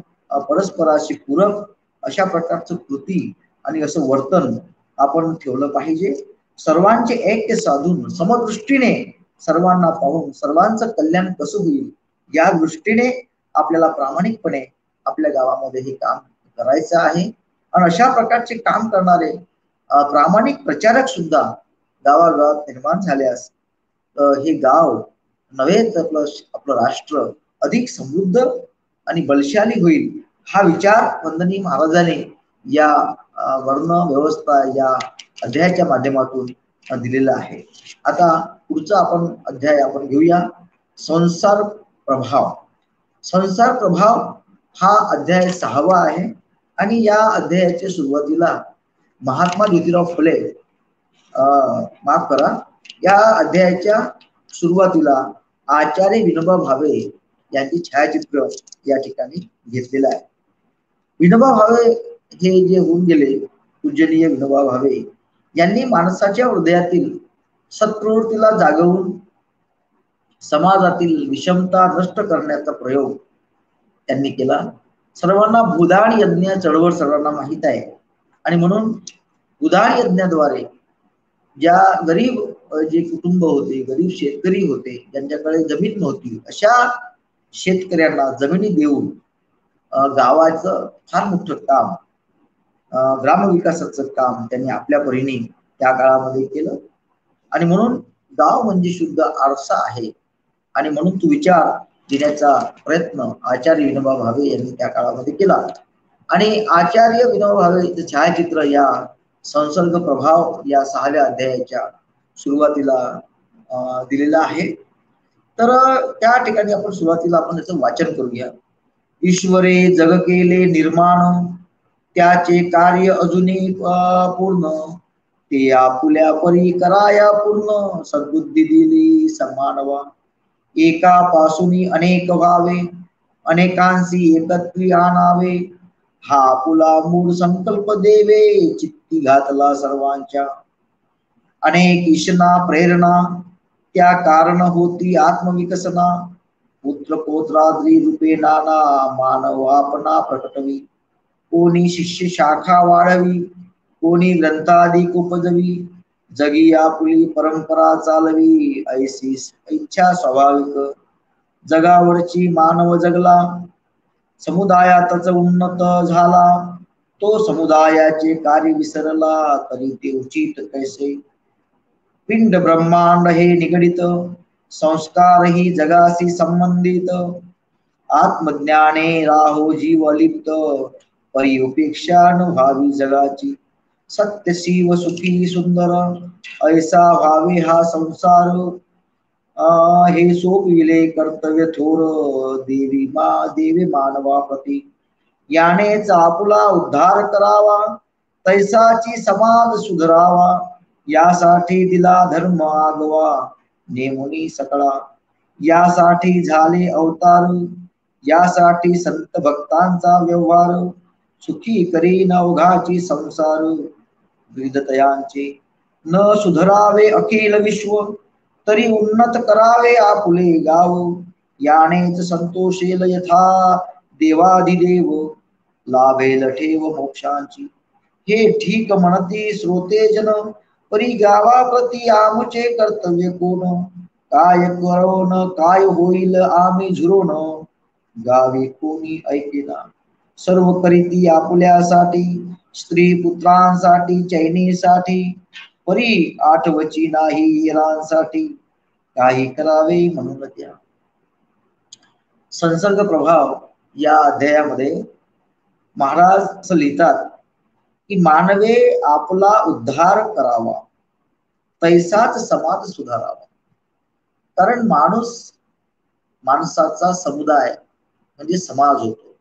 परस्पराशी पूरक अशा प्रकारचं कृती आणि असं वर्तन आपण ठेवलं पाहिजे. सर्वांचे ऐक्य साधून समदृष्टीने सर्वांना पाहून सर्वांचं कल्याण कसं होईल या दृष्टीने आपल्याला प्रामाणिकपणे आपल्या गावामध्ये हे काम करायचं आहे. आणि अशा प्रकारचे काम करणारे प्रामाणिक प्रचारक सुद्धा गावागावात निर्माण झाल्यास हे गाव नव्हे तर आपलं राष्ट्र अधिक समृद्ध आणि बलशाली होईल हा विचार वंदनीय महाराजांनी या वर्ण व्यवस्था या अध्यायाच्या माध्यमातून दिलेला आहे. आता पुढचा आपण अध्याय आपण घेऊया, संसार प्रभाव. संसार प्रभाव हा अध्याय 6वा आहे आणि या अध्यायाच्या सुरुवातीला महात्मा ज्योतिराव फुले माफ करा, या अध्यायाच्या सुरुवातीला आचार्य विनोबा भावे यांची छायाचित्र या ठिकाणी घेतलेलं आहे. विनोबा भावे हे जे होऊन गेले पूजनीय विनोबा भावे यांनी माणसाच्या हृदयातील सत्प्रवृत्तीला जागवून समाजातील विषमता नष्ट करण्याचा प्रयोग त्यांनी केला. सर्वांना भूदान यज्ञ चळवळ सर्वांना माहीत आहे आणि म्हणून भूदान यज्ञाद्वारे ज्या गरीब जे कुटुंब होते, गरीब शेतकरी होते, ज्यांच्याकडे जमीन नव्हती, अशा शेतकऱ्यांना जमिनी देऊन गावाचं फार मोठं काम, ग्रामविकासाचं काम त्यांनी आपल्या परीने त्या काळामध्ये केलं. आणि म्हणून गाव म्हणजे शुद्ध आरसा आहे आणि म्हणून तो विचार देण्याचा प्रयत्न आचार्य विनोबा भावे यांनी त्या काळामध्ये केला. आणि आचार्य विनोबा भावेचं छायाचित्र या संसर्ग प्रभाव या 6व्या अध्यायाच्या सुरुवातीला दिलेला आहे. तर त्या ठिकाणी आपण सुरुवातीला आपण त्याचं वाचन करूया. ईश्वरे जग केले निर्माण, त्याचे कार्य अजूनही पूर्ण, ते आपुल्या परी कराया पूर्ण, सद्बुद्धी दिली समानवा, एकापासून अनेक व्हावे, अनेकांशी एकत्वी आणावे, हा आपुला मूळ संकल्प देवे, चित्ती घातला सर्वांच्या, अनेक ईशना प्रेरणा, त्या कारण होती आत्मविकसना, पुत्र पौत्राद्री रूपे नाना, मानव आपणा प्रकटवी, कोणी शिष्य शाखा वाढवी, कोणी ग्रंथाधिक उपजवी, जगी आपुली परंपरा चालवी, ऐसी इच्छा स्वाभाविक, जगावरची मानव जगला, समुदायातच उन्नत झाला, तो समुदायाचे कार्य विसरला, तरी ते उचित कैसे, पिंड ब्रह्मांड हे निगडित, संस्कार ही जगाशी संबंधित, आत्मज्ञाने राहो जीव लिप्त, परी उपेक्षा न व्हावी जगाची, सत्य शिव सुखी सुंदर, ऐसा व्हावे हा संसार, हे सोपविले कर्तव्य थोर, देवी मानवा प्रती, यानेच आपुला उद्धार करावा, तैसाची समाज सुधरावा, यासाठी दिला धर्म आगवा, नेमुनी सकळा, यासाठी झाले अवतार, यासाठी संत भक्तांचा व्यवहार, सुखी करीन अवघाची संसार, विविधतयांचे न सुधरावे अखिल विश्व, तरी उन्नत करावे आपुले गाव, यानेच संतोषेल यथा देवाधिदेव, लाभेल ठेव मोक्षांची, हे ठीक म्हणती श्रोते जन, परी गावाप्रती आमचे कर्तव्य कोण, काय करोन काय होईल आम्ही झुरोन, गावी कोणी ऐकेना, सर्व करीती आपुल्यासाठी, स्त्री पुत्रांसाठी चैनीसाठी, परी आठवची नाही इरांसाठी, काही करावे म्हणून त्या. संसर्ग प्रभाव या अध्यायामध्ये महाराज असं लिहितात की मानवे आपला उद्धार करावा, तैसाच समाज सुधारावा. कारण माणसाचा समुदाय म्हणजे समाज होतो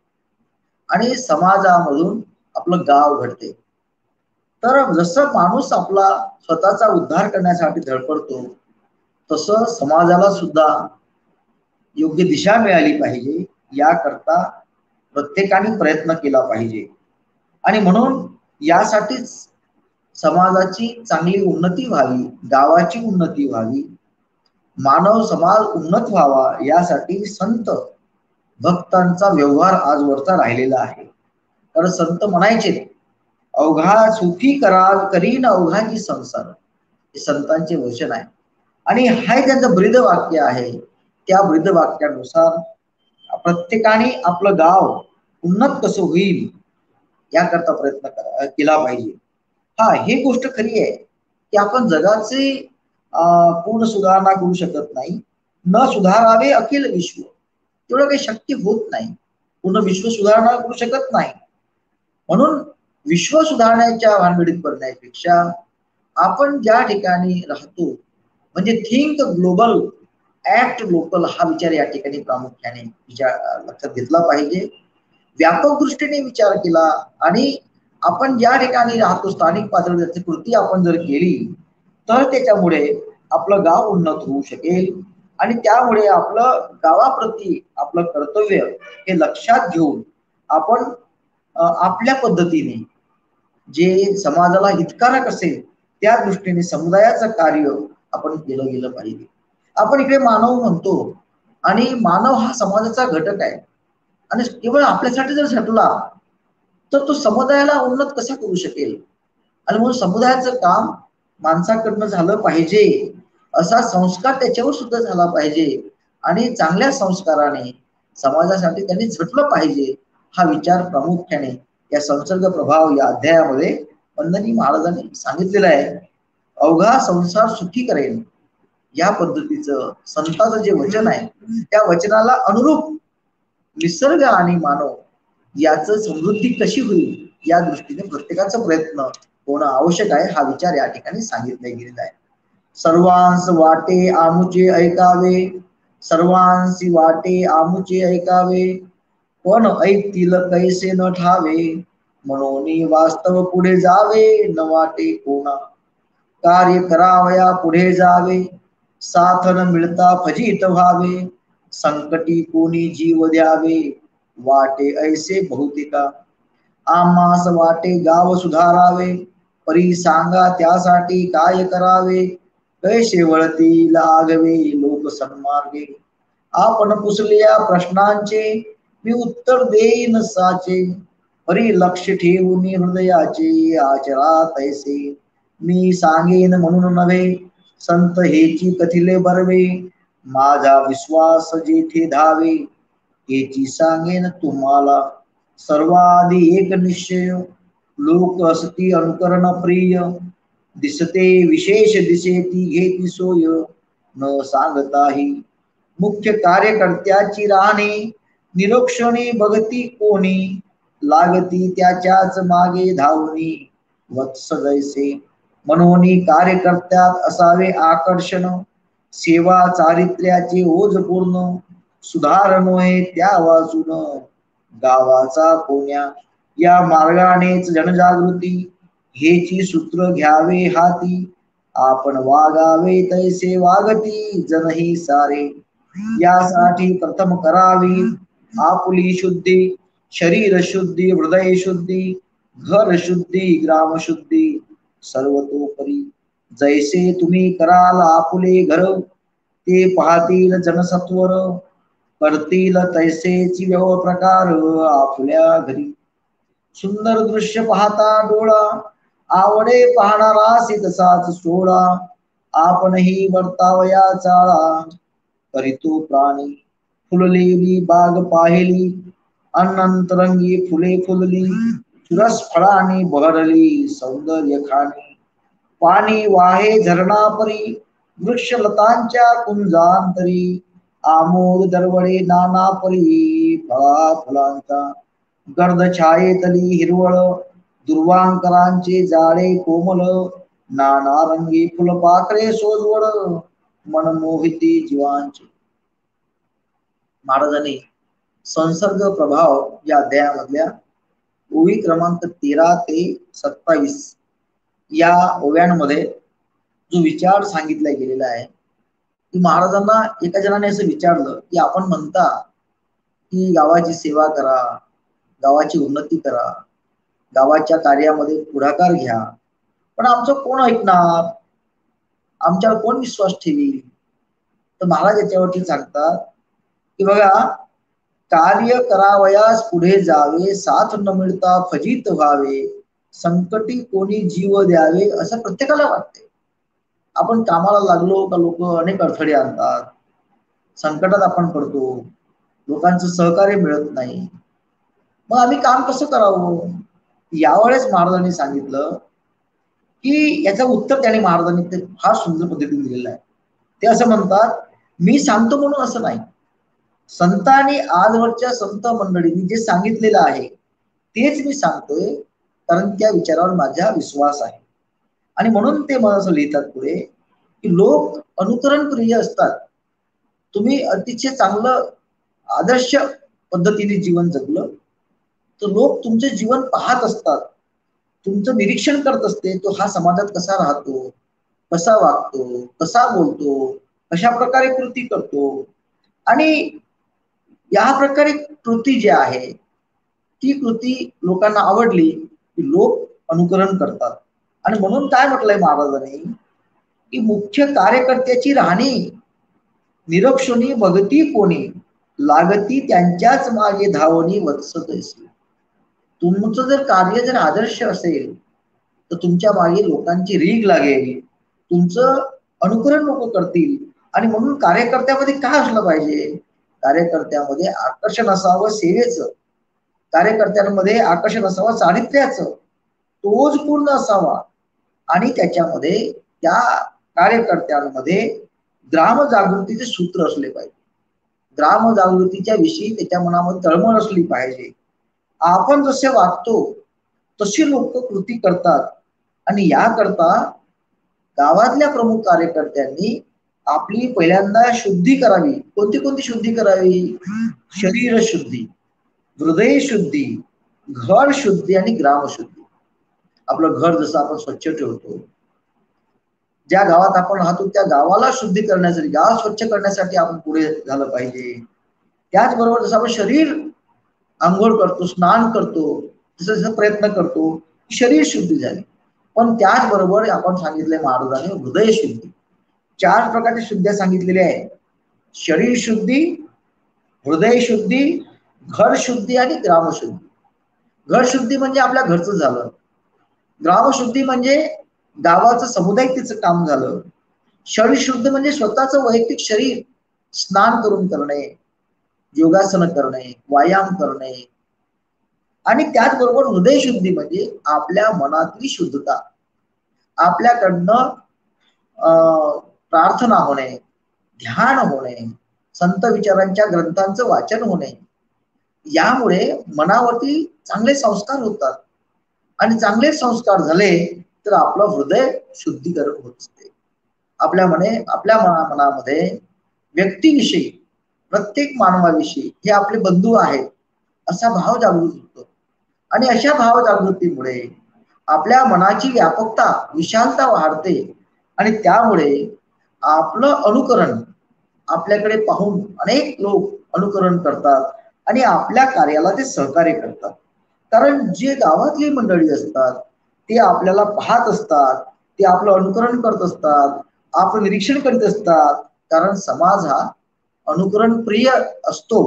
आणि समाजामधून आपलं गाव घडते. तर जसं माणूस आपला स्वतःचा उद्धार करण्यासाठी धडपडतो तसं समाजाला सुद्धा योग्य दिशा मिळाली पाहिजे, याकरता प्रत्येकाने प्रयत्न केला पाहिजे. आणि म्हणून यासाठीच समाजाची चांगली उन्नती व्हावी, गावाची उन्नती व्हावी, मानव समाज उन्नत व्हावा यासाठी संत भक्तांचा व्यवहार आजवरचा राहिलेला आहे. तर संत म्हणायचे, अवघा सुखी कराल करीन अवघाची संसार, हे संतांचे वचन आहे. आणि हे त्यांचं ब्रीद वाक्य आहे. त्या ब्रीद वाक्यानुसार प्रत्येकाने आपलं गाव उन्नत कसं होईल याकरता प्रयत्न केला पाहिजे. हा, ही गोष्ट खरी आहे की आपण जगाचे पूर्ण सुधारणा करू शकत नाही. न सुधारावे अखिल विश्व, तेवढं काही शक्य होत नाही. पूर्ण विश्व सुधारणा करू शकत नाही. म्हणून विश्व सुधारण्याच्या भानगडीत पडण्यापेक्षा आपण ज्या ठिकाणी राहतो, म्हणजे थिंक ग्लोबल ऍक्ट लोकल, हा विचार या ठिकाणी प्रामुख्याने विचार लक्षात घेतला पाहिजे. व्यापक दृष्टीने विचार केला आणि आपण ज्या ठिकाणी राहतो स्थानिक पातळीवर त्याची कृती आपण जर केली तर त्याच्यामुळे आपलं गाव उन्नत होऊ शकेल. आणि त्यामुळे आपलं गावाप्रती आपलं कर्तव्य हे लक्षात घेऊन आपण आपल्या पद्धतीने जे समाजाला हितकारक असेल त्या दृष्टीने समुदायाचं कार्य आपण केलं गेलं पाहिजे. आपण इकडे मानव म्हणतो आणि मानव हा समाजाचा घटक आहे आणि केवळ आपल्यासाठी जर झटला तर तो समुदायाला उन्नत कसा करू शकेल. आणि म्हणून समुदायाचं काम माणसाकडनं झालं पाहिजे, असा संस्कार त्याच्यावर सुद्धा झाला पाहिजे आणि चांगल्या संस्काराने समाजासाठी त्यांनी झटलं पाहिजे. हा विचार प्रामुख्याने या संसर्ग प्रभाव या अध्यायामध्ये वंदनीय महाराजांनी सांगितलेलं आहे. अवघा संसार सुखी करेल या पद्धतीचं संतांचं जे वचन आहे त्या वचनाला अनुरूप निसर्ग आणि मानव याचं समृद्धी कशी होईल या दृष्टीने प्रत्येकाचा प्रयत्न होणं आवश्यक आहे. हा विचार या ठिकाणी सांगितला गेलेला आहे. सर्वांस वाटे आमुचे ऐकावे, सर्वांसी वाटे आमुचे ऐकावे, पण ऐकतील कैसे न ठावे, म्हणून वास्तव पुढे जावे न वाटे कोणा, कार्य करावया पुढे जावे, साथ न मिळता फजित व्हावे, संकटी कोणी जीव द्यावे, वाटे ऐसे बहुतेका, आम्हास वाटे गाव सुधारावे, परी सांगा त्यासाठी काय करावे, कैसे वळतील आगवे लोक सन्मार्गे, आपण पुसल्या प्रश्नांचे मी उत्तर देईन साचे, परी लक्ष ठेवून हृदयाचे आचरा तैसे, मी सांगेन म्हणून नव्हे संत हेची कथिले बरवे, माझा विश्वास जेथे धावे हेची सांगेन तुम्हाला, सर्वाधी एक निश्चय लोक असती अनुकरण प्रिय, दिसते विशेष दिसे ती घेती सोय न सांगताही, मुख्य कार्यकर्त्याची राहणे निरक्षणे बघती कोणी, लागती त्याच्याच मागे धावणी वत्स जैसे, म्हणून कार्यकर्त्यात असावे आकर्षण, सेवा चारित्र्याचे ओझ पूर्ण, सुधारणोय त्या वाचून गावाचा कोण्या, या मार्गानेच जनजागृती हेची सूत्र घ्यावे हाती, आपण वागावे तैसे वागती जनही सारे, यासाठी प्रथम करावी आपुली शुद्धी, शरीर शुद्धी हृदय शुद्धी, घर शुद्धी ग्राम शुद्धी, सर्वतोपरी जैसे तुम्ही कराल आपुले घर, ते पाहतील जनसत्वर, करतील तैसेची व्यव प्रकार आपल्या घरी, सुंदर दृश्य पाहता डोळा, आवडे पाहणारा तसाच सोळा, आपणही वर्तावया चाळा, करीतो प्राणी फुललेली बाग पाहिली, अनंतरंगी फुले फुलली, रस फळांनी बहरली सौंदर्य खाणी, पाणी वाहे झरणा परी वृक्षलतांच्या कुंजांतरी, आमोद दरवळे नाना परी फळा फुलांचा, गर्द छायेतली हिरवळ दुर्वांकरांचे जाळे कोमल, नाना रंगी फुलपाखरे सोजवळ मनमोहिती जीवांचे. महाराजांनी संसर्ग प्रभाव या अध्यायामधल्या ओवी क्रमांक 13 ते 27 या ओव्यांमध्ये जो विचार सांगितला गेलेला आहे की महाराजांना एका जणाने असं विचारलं की आपण म्हणता की गावाची सेवा करा, गावाची उन्नती करा, गावाच्या कार्यामध्ये पुढाकार घ्या, पण आमचं कोण ऐकणार, आमच्यावर कोण विश्वास ठेवी. तर महाराज याच्यावरती सांगतात की बघा, कार्य करावयास पुढे जावे, साथ न मिळता फजित व्हावे, संकटी कोणी जीव द्यावे असं प्रत्येकाला वाटते. आपण कामाला लागलो का लोक अनेक अडथळे आणतात, संकटात आपण पडतो, लोकांचं सहकार्य मिळत नाही, मग आम्ही काम कसं करावं. यावेळेस महाराजांनी सांगितलं की याचं उत्तर त्याने महाराजांनी ते फार सुंदर पद्धतीने दिलेलं आहे. ते असं म्हणतात, मी सांगतो म्हणून असं नाही, संतांनी आजवरच्या संत मंडळींनी जे सांगितलेलं आहे तेच मी सांगतोय, कारण त्या विचारावर माझा विश्वास आहे. आणि म्हणून ते मला असं लिहितात पुढे की लोक अनुकरण प्रिय असतात. तुम्ही अतिशय चांगलं आदर्श पद्धतीने जीवन जगलं तर लोक तुमचे जीवन पाहत असतात, तुमचं निरीक्षण करत असते, तो हा समाजात कसा राहतो, कसा वागतो, कसा बोलतो, कशा प्रकारे कृती करतो. आणि या प्रकारे कृती जी आहे ती कृती लोकांना आवडली की लोक अनुकरण करतात. आणि म्हणून काय म्हटलंय महाराजांनी की मुख्य कार्यकर्त्याची राहणी निरक्षणी बघती कोणी, लागती त्यांच्याच मागे धावणी वत्स तैसी. तुमचं जर कार्य जर आदर्श असेल तर तुमच्या मागे लोकांची रीघ लागेल, तुमचं अनुकरण लोक करतील. आणि म्हणून कार्यकर्त्यामध्ये काय असलं पाहिजे, कार्यकर्त्यामध्ये आकर्षण असावं सेवेचं, कार्यकर्त्यांमध्ये आकर्षण असावं चारित्र्याचं, तोच पूर्ण असावा. आणि त्याच्यामध्ये त्या कार्यकर्त्यांमध्ये ग्राम जागृतीचे सूत्र असले पाहिजे, ग्राम जागृतीच्या विषयी त्याच्या मनामध्ये तळमळ असली पाहिजे. आपण जसे वागतो तशी लोक कृती करतात. आणि याकरता गावातल्या प्रमुख कार्यकर्त्यांनी आपली पहिल्यांदा शुद्धी करावी. कोणती कोणती शुद्धी करावी, शरीर शुद्धी, हृदय शुद्धी, घर शुद्धी आणि ग्राम शुद्धी. आपलं घर जसं आपण स्वच्छ ठेवतो, ज्या गावात आपण राहतो त्या गावाला शुद्धी करण्यासाठी, गाव स्वच्छ करण्यासाठी आपण पुढे झालं पाहिजे. त्याचबरोबर जसं आपण शरीर आंघोळ करतो, स्नान करतो, जसं जसं प्रयत्न करतो, शरीर शुद्धी झाली. पण त्याचबरोबर आपण सांगितलंय महाराजांनी हृदय शुद्धी. 4 प्रकारच्या शुद्ध्या सांगितलेल्या आहे, शरीर शुद्धी, हृदय शुद्धी, घर शुद्धी आणि ग्रामशुद्धी. घर शुद्धी म्हणजे आपल्या घरचं झालं, ग्रामशुद्धी म्हणजे गावाचं समुदायिक काम झालं, शरीर शुद्ध म्हणजे स्वतःचं वैयक्तिक शरीर स्नान करून करणे, योगासन करणे, व्यायाम करणे. आणि त्याचबरोबर हृदय शुद्धी म्हणजे आपल्या मनातली शुद्धता, आपल्याकडनं प्रार्थना होणे, ध्यान होणे, संत विचारांच्या ग्रंथांचं वाचन होणे. यामुळे मनावरती चांगले संस्कार होतात. आणि चांगले संस्कार झाले तर आपलं हृदय शुद्धीकरण होत असते. आपल्या मनामध्ये व्यक्तीविषयी, प्रत्येक मानवाविषयी हे आपले बंधू आहेत असा भाव जागृत होतो. आणि अशा भाव जागृतीमुळे आपल्या मनाची व्यापकता, विशालता वाढते. आणि त्यामुळे आपलं अनुकरण, आपल्याकडे पाहून अनेक लोक अनुकरण करतात आणि आपल्या कार्याला ते सहकार्य करतात. कारण जे गावातली मंडळी असतात ते आपल्याला पाहत असतात, ते आपलं अनुकरण करत असतात, आपलं निरीक्षण करीत असतात. कारण समाज हा अनुकरण प्रिय असतो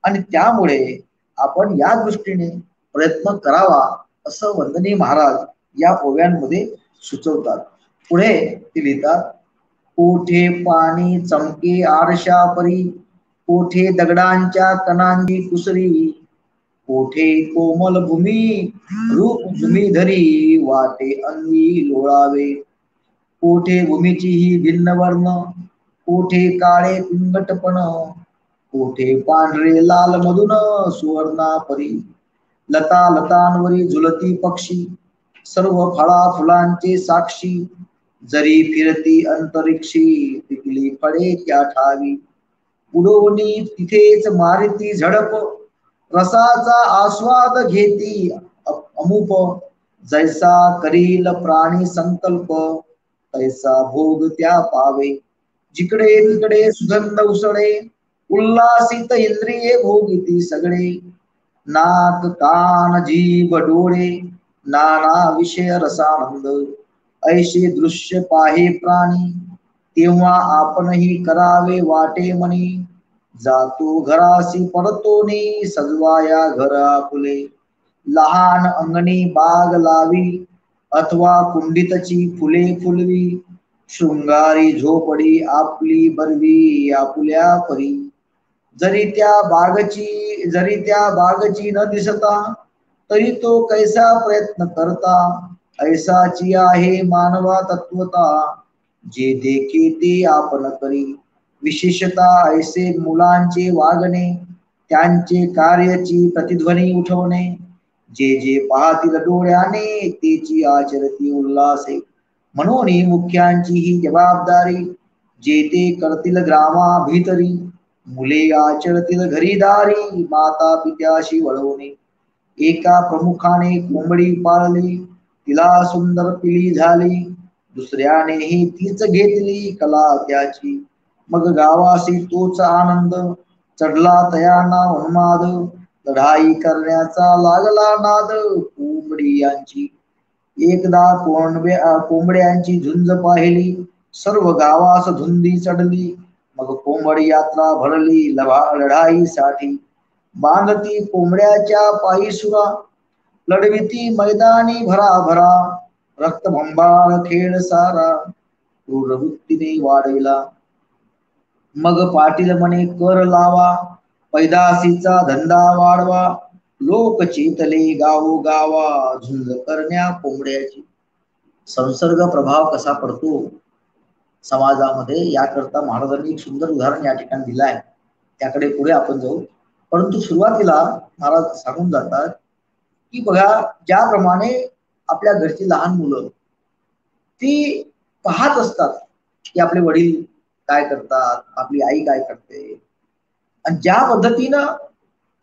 आणि त्यामुळे आपण या दृष्टीने प्रयत्न करावा असं वंदनीय महाराज या ओव्यांमध्ये सुचवतात. पुढे ते लिहितात, कोठे पाणी चमके आरशा परी, कोठे दगडांच्या कणांची कुसरी, कोठे कोमल भूमी रूप भूमी धरी, वाटे अंगी लोळावे, कोठे भूमीची ही भिन्न वर्ण, कोठे काळे पिंगटपण, कोठे पांढरे लाल मधुन सुवर्णा परी, लता लतांवरी झुलती पक्षी, सर्व फळा फुलांचे साक्षी, जरी फिरती अंतरिक्षी, पिकली फळे त्या ठावी, उडवणी तिथेच मारती झडप, रसाचा आस्वाद घेती अमुप, जैसा करील प्राणी संकल्प, तैसा भोग त्या पावे, जिकडे तिकडे सुगंध उसळे, उल्हासित इंद्रिये भोगिती सगळे, नाक कान जीभ डोळे, नाना विषय रसानंद, ऐसे दृश्य पाहे प्राणी, तेव्हा आपणही करावे वाटे मनी. जातो घरासी परतोनी, सजवाया घर आपुले. लहान अंगणी बाग लावी, अथवा कुंडीतची फुले फुलवी. शृंगारी झोपडी आपली बरवी, आपुल्या परी. जरी त्या बागची न दिसता, तरी तो कैसा प्रयत्न करता. ऐसाची आहे मानवा तत्वता, जे देखे ते आपण करी. विशेषता ऐसे मुलांचे वागणे, त्यांचे कार्यची प्रतिध्वनी उठवणे. जे जे पाहतील डोळ्याने, तेची आचरती उल्हासे. म्हणून मुख्यांची ही जबाबदारी, जे ते करतील ग्रामा भीतरी. मुले आचरतील घरीदारी, माता पित्याशी वळवणे. एका प्रमुखाने कोंबडी पाळली, तिला सुंदर पिली झाली. दुसऱ्यानेही तीच घेतली कला त्याची. मग गावासी तोच आनंद, चढला तयाना उन्माद. लढाई करण्याचा लागला नाद, कोंबडी यांची. एकदा कोंबड्यांची झुंज पाहिली, सर्व गावास धुंदी चढली. मग कोंबडी यात्रा भरली लढाईसाठी. बांधती कोंबड्याच्या पायी सुरा, लढविती मैदानी भराभरा. रक्तभंबाळ खेळ सारा, क्रूरवृत्तीने वाढविला. मग पाटील म्हणे कर लावा, पैदासीचा धंदा वाढवा. लोक चेतले गावोगावा, झुंज करण्या कोंबड्याची. संसर्ग प्रभाव कसा पडतो समाजामध्ये, याकरता महाराजांनी एक सुंदर उदाहरण या ठिकाणी दिलं आहे. त्याकडे पुढे आपण जाऊ. परंतु सुरुवातीला महाराज सांगून जातात की बघा, ज्याप्रमाणे आपल्या घरची लहान मुलं ती पाहत असतात की आपले वडील काय करतात, आपली आई काय करते, आणि ज्या पद्धतीनं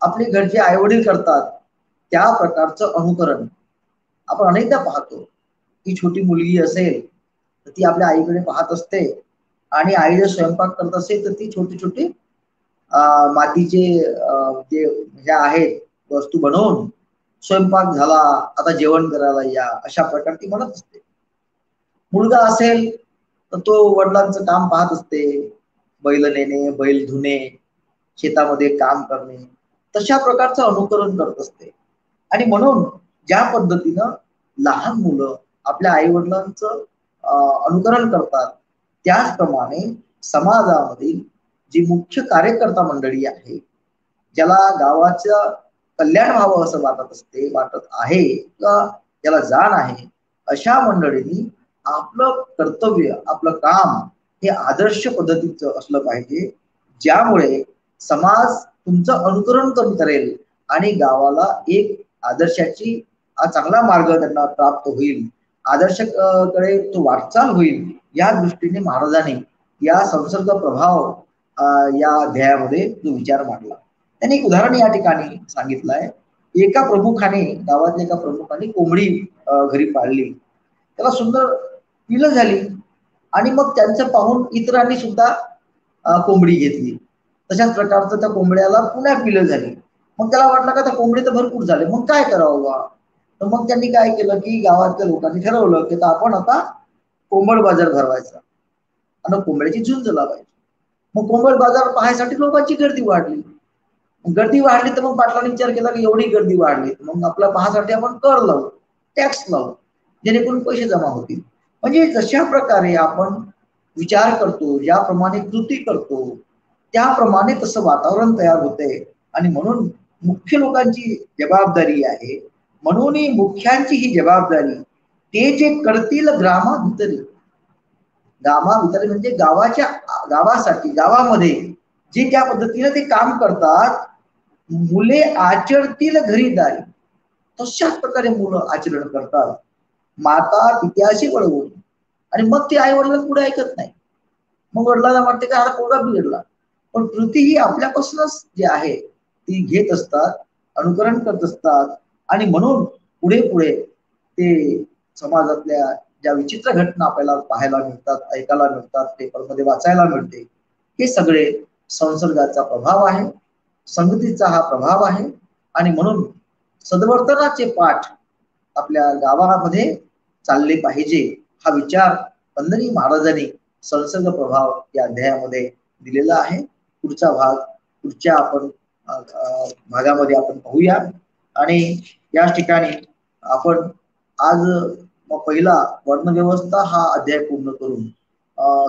आपले घरचे आई वडील करतात त्या प्रकारचं अनुकरण आपण अनेकदा पाहतो. ती छोटी मुलगी असेल तर ती आपल्या आईकडे पाहत असते, आणि आई जर स्वयंपाक करत असेल तर ती छोटी छोटी मातीचे जे ह्या आहेत वस्तू बनवून, स्वयंपाक झाला आता जेवण करायला या, अशा प्रकारे ती म्हणत असते. मुलगा असेल तर तो वडिलांचं काम पाहत असते, बैल नेणे, बैल धुणे, शेतामध्ये काम करणे, तशा प्रकारचं अनुकरण करत असते. आणि म्हणून ज्या पद्धतीनं लहान मुलं आपल्या आई वडिलांचं अनुकरण करतात, त्याचप्रमाणे समाजामधील जी मुख्य कार्यकर्ता मंडळी आहे, ज्याला गावाचं कल्याण व्हावं असं वाटत आहे किंवा ज्याला जाण आहे, अशा मंडळींनी आपलं कर्तव्य, आपलं काम हे आदर्श पद्धतीचं असलं पाहिजे, ज्यामुळे समाज तुमचं अनुकरण करेल आणि गावाला एक आदर्शाची चांगला मार्ग त्यांना प्राप्त होईल, आदर्शकडे तो वाटचाल होईल. या दृष्टीने महाराजांनी या संसर्ग प्रभाव या अध्यायामध्ये जो विचार मांडला. त्यांनी एक उदाहरण या ठिकाणी सांगितलं आहे. एका गावातल्या एका प्रमुखाने कोंबडी घरी पाळली, त्याला सुंदर पिलं झाली, आणि मग त्यांचं पाहून इतरांनी सुद्धा कोंबडी घेतली. तशाच प्रकारचं त्या कोंबड्याला पुन्हा पिलं झाली. मग त्याला वाटलं का त्या कोंबडी तर भरपूर झाले, मग काय करावं बा. तर मग त्यांनी काय केलं की गावातल्या लोकांनी ठरवलं की आपण आता कोंबड बाजार भरवायचा आणि कोंबड्याची झुंज लावायची. मग कोंबड बाजार पाहायसाठी लोकांची गर्दी वाढली. तर मग पाटलांनी विचार केला की एवढी गर्दी वाढली, मग आपला पाहासाठी आपण कर लावू, टॅक्स लावू, जेणेकरून पैसे जमा होतील. म्हणजे जशा प्रकारे आपण विचार करतो, ज्याप्रमाणे कृती करतो, त्याप्रमाणे तसं वातावरण तयार होते. आणि म्हणून मुख्य लोकांची जबाबदारी आहे, म्हणून मुख्यांची ही जबाबदारी, ते जे करतील ग्रामाभितरी म्हणजे गावासाठी गावामध्ये जे त्या पद्धतीने ते काम करतात, मुले आचरतील घरीदारी, तशाच प्रकारे मुलं आचरण करतात माता पित्याशी वळवून. आणि मग ते आई वडिलांना पुढे ऐकत नाही. मग वडिलांना वाटते का हा पोरगा बिघडला, पण कृती ही आपल्यापासूनच जी आहे ती घेत असतात, अनुकरण करत असतात. आणि म्हणून पुढे पुढे ते समाजातल्या ज्या विचित्र घटना आपल्याला पाहायला मिळतात, ऐकायला मिळतात, पेपरमध्ये वाचायला मिळते, हे सगळे संसर्गाचा प्रभाव आहे, संगतीचा हा प्रभाव आहे. आणि म्हणून सद्वर्तनाचे पाठ आपल्या गावामध्ये चालले पाहिजे, हा विचार वंदनीय महाराजांनी संसर्ग प्रभाव या अध्यायामध्ये दिलेला आहे. पुढचा भाग पुढच्या आपण भागामध्ये आपण पाहूया. आणि या ठिकाणी आपण आज पहिला वर्णव्यवस्था हा अध्याय पूर्ण करून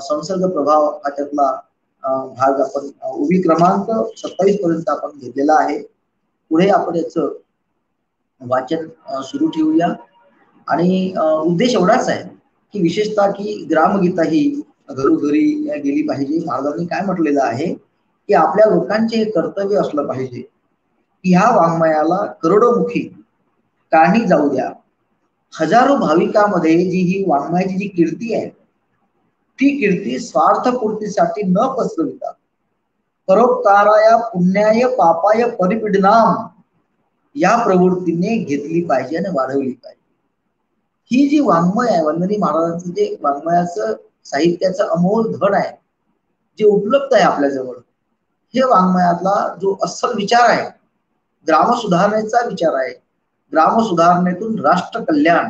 संसर्ग प्रभाव हा त्यातला भाग आपण उभी क्रमांक 27 पर्यंत आपण घेतलेला आहे. पुढे आपण याचं वाचन सुरू ठेवूया. आणि उद्देश एवढाच आहे की विशेषतः की ग्रामगीता ही घरोघरी गेली पाहिजे. महाराजांनी काय म्हटलेलं आहे की आपल्या लोकांचे हे कर्तव्य असलं पाहिजे की ह्या वाङ्मयाला करोडोमुखी कानी जाऊ द्या. हजारो भाविकांमध्ये जी ही वाङ्मयाची जी कीर्ती आहे ती कीर्ती स्वार्थपूर्तीसाठी न पसरविता परोपकाराय पुण्याय पापाय परिपीडनाम या प्रवृत्तीने घेतली पाहिजे आणि वाढवली पाहिजे. ही जी वाङ्मय आहे वंदनीय महाराजांचं जे वाङ्मयाचं साहित्याचं अमोल धन आहे जे उपलब्ध आहे आपल्याजवळ, हे वाङ्मयातला जो अस्सल विचार आहे, ग्रामसुधारणेचा विचार आहे, ग्रामसुधारणेतून राष्ट्र कल्याण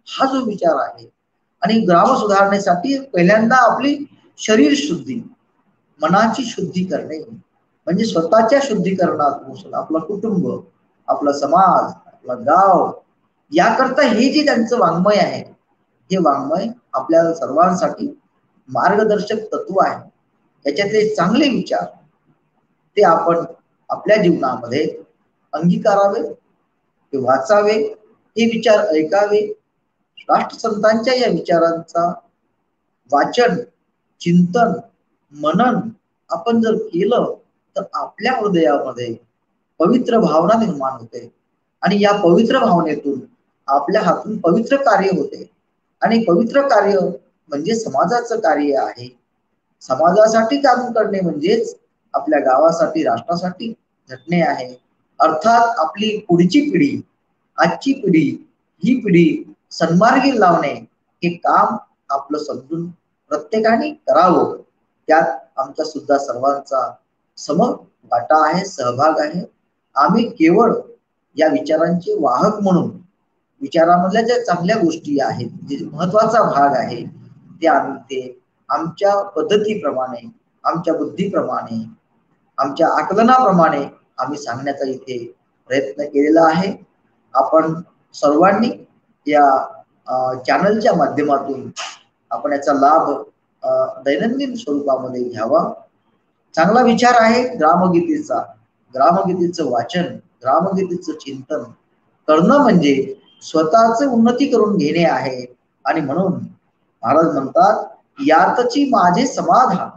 हा जो विचार आहे, आणि ग्रामसुधारणेसाठी पहिल्यांदा आपली शरीर शुद्धी, मनाची शुद्धी करणे म्हणजे स्वतःच्या शुद्धीकरणात आपलं कुटुंब, आपला समाज, आपला गाव याकरता हे जे त्यांचं वाङ्मय आहे, हे वाङ्मय आपल्या सर्वांसाठी मार्गदर्शक तत्व आहे. याच्यातले चांगले विचार ते आपण आपल्या जीवनामध्ये अंगीकारावे, ते वाचावे, हे विचार ऐकावे. राष्ट्रसंतांच्या या विचारांचा वाचन, चिंतन, मनन आपण जर केलं तर आपल्या हृदयामध्ये पवित्र भावना निर्माण होते आणि या पवित्र भावनेतून आपल्या हातून पवित्र कार्य होते. आणि पवित्र कार्य म्हणजे समाजाचं कार्य आहे. समाजासाठी काम करणे म्हणजेच आपल्या गावासाठी, राष्ट्रासाठी झटणे आहे. अर्थात आपली पुढची पिढी, आजची पिढी, ही पिढी सन्मार्गी लावणे हे काम आपलं समजून प्रत्येकाने करावं. त्यात आमचा सुद्धा सर्वांचा सम वाटा आहे, सहभाग आहे. आम्ही केवळ या विचारांचे वाहक म्हणून, विचारामधल्या ज्या चांगल्या गोष्टी आहेत, जे महत्वाचा भाग आहे, ते आम्ही ते आमच्या पद्धतीप्रमाणे, आमच्या बुद्धीप्रमाणे, आमच्या आकलनाप्रमाणे आम्ही सांगण्याचा इथे प्रयत्न केलेला आहे. आपण सर्वांनी या चॅनलच्या माध्यमातून आपण याचा लाभ दैनंदिन स्वरूपामध्ये घ्यावा. चांगला विचार आहे ग्रामगीतेचा. ग्रामगीतेचं वाचन, ग्रामगीतेचं चिंतन करणं म्हणजे स्वतःचे उन्नती करून घेणे आहे. आणि म्हणून महाराज म्हणतात, यातची माझे समाधान,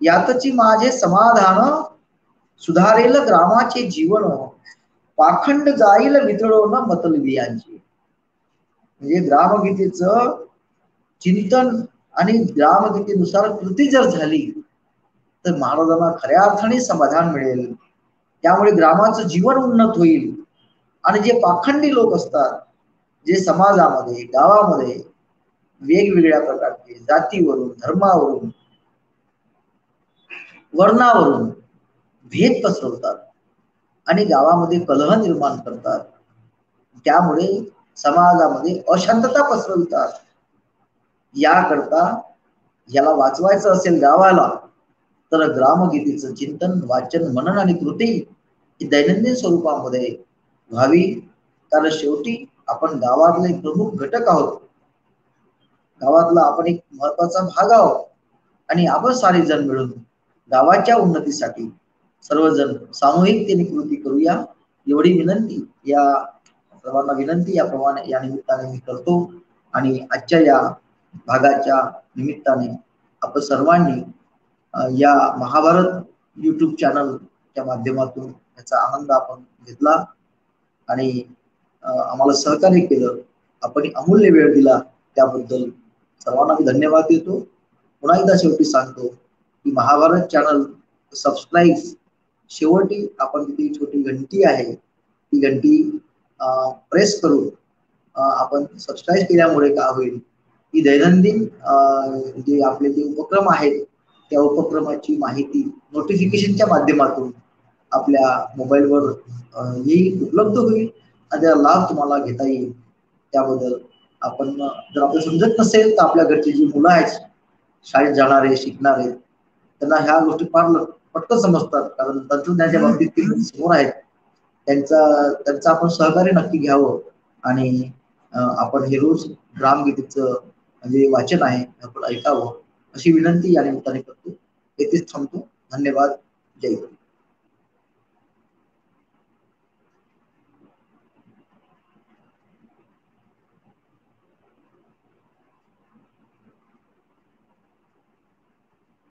यातची माझे समाधान, सुधारेल ग्रामाचे जीवन, पाखंड जाईल वितळून मतलबियांची. म्हणजे ग्रामगीतेचं चिंतन आणि ग्रामगीतेनुसार कृती जर झाली तर महाराजांना खऱ्या अर्थाने समाधान मिळेल. त्यामुळे ग्रामाचं जीवन उन्नत होईल. आणि जे पाखंडी लोक असतात, जे समाजामध्ये, गावामध्ये वेगवेगळ्या प्रकारचे जातीवरून, धर्मावरून, वर्णावरून भेद पसरवतात आणि गावामध्ये कलह निर्माण करतात, त्यामुळे समाजामध्ये अशांतता पसरवतात. याकरता याला वाचवायचं असेल गावाला तर ग्रामगीतेचं चिंतन, वाचन, मनन आणि कृती ही दैनंदिन स्वरूपामध्ये व्हावी. कारण शेवटी आपण गावातले प्रमुख घटक आहोत, गावातला आपण एक महत्वाचा भाग आहोत. आणि आपण सारे जण मिळून गावाच्या उन्नतीसाठी सर्वजण सामूहिकतेने कृती करूया, एवढी विनंती या सर्वांना विनंती याप्रमाणे या निमित्ताने मी करतो. आणि आजच्या या भागाच्या निमित्ताने आपण सर्वांनी या महाभारत YouTube चॅनलच्या माध्यमातून याचा आनंद आपण घेतला आणि आम्हाला सहकार्य केलं. आपण अमूल्य वेळ दिला त्याबद्दल सर्वांना मी धन्यवाद देतो. पुन्हा एकदा शेवटी सांगतो की महाभारत चॅनल सबस्क्राईब, शेवटी आपण तिथे छोटी घंटी आहे, ती घंटी प्रेस करून आपण सबस्क्राईब केल्यामुळे काय होईल की दैनंदिन जे आपले जे उपक्रम आहेत त्या उपक्रमाची माहिती नोटिफिकेशनच्या माध्यमातून आपल्या मोबाईलवर ही उपलब्ध होईल आणि त्याचा लाभ तुम्हाला घेता येईल. त्याबद्दल आपण जर आपल्याला समजत नसेल तर आपल्या घरची जी मुलं आहेत, शाळेत जाणारे शिकणारे, त्यांना ह्या गोष्टी फार पटकन समजतात, कारण तंत्रज्ञानाच्या बाबतीत ते समोर आहेत. त्यांचं आपण सहकार्य नक्की घ्यावं. आणि आपण हे रोज रामगीतेचं म्हणजे वाचन आहे आपण ऐकावं, अशी विनंती या निमित्ताने करतो. येथेच थांबतो. धन्यवाद. जय गुरु.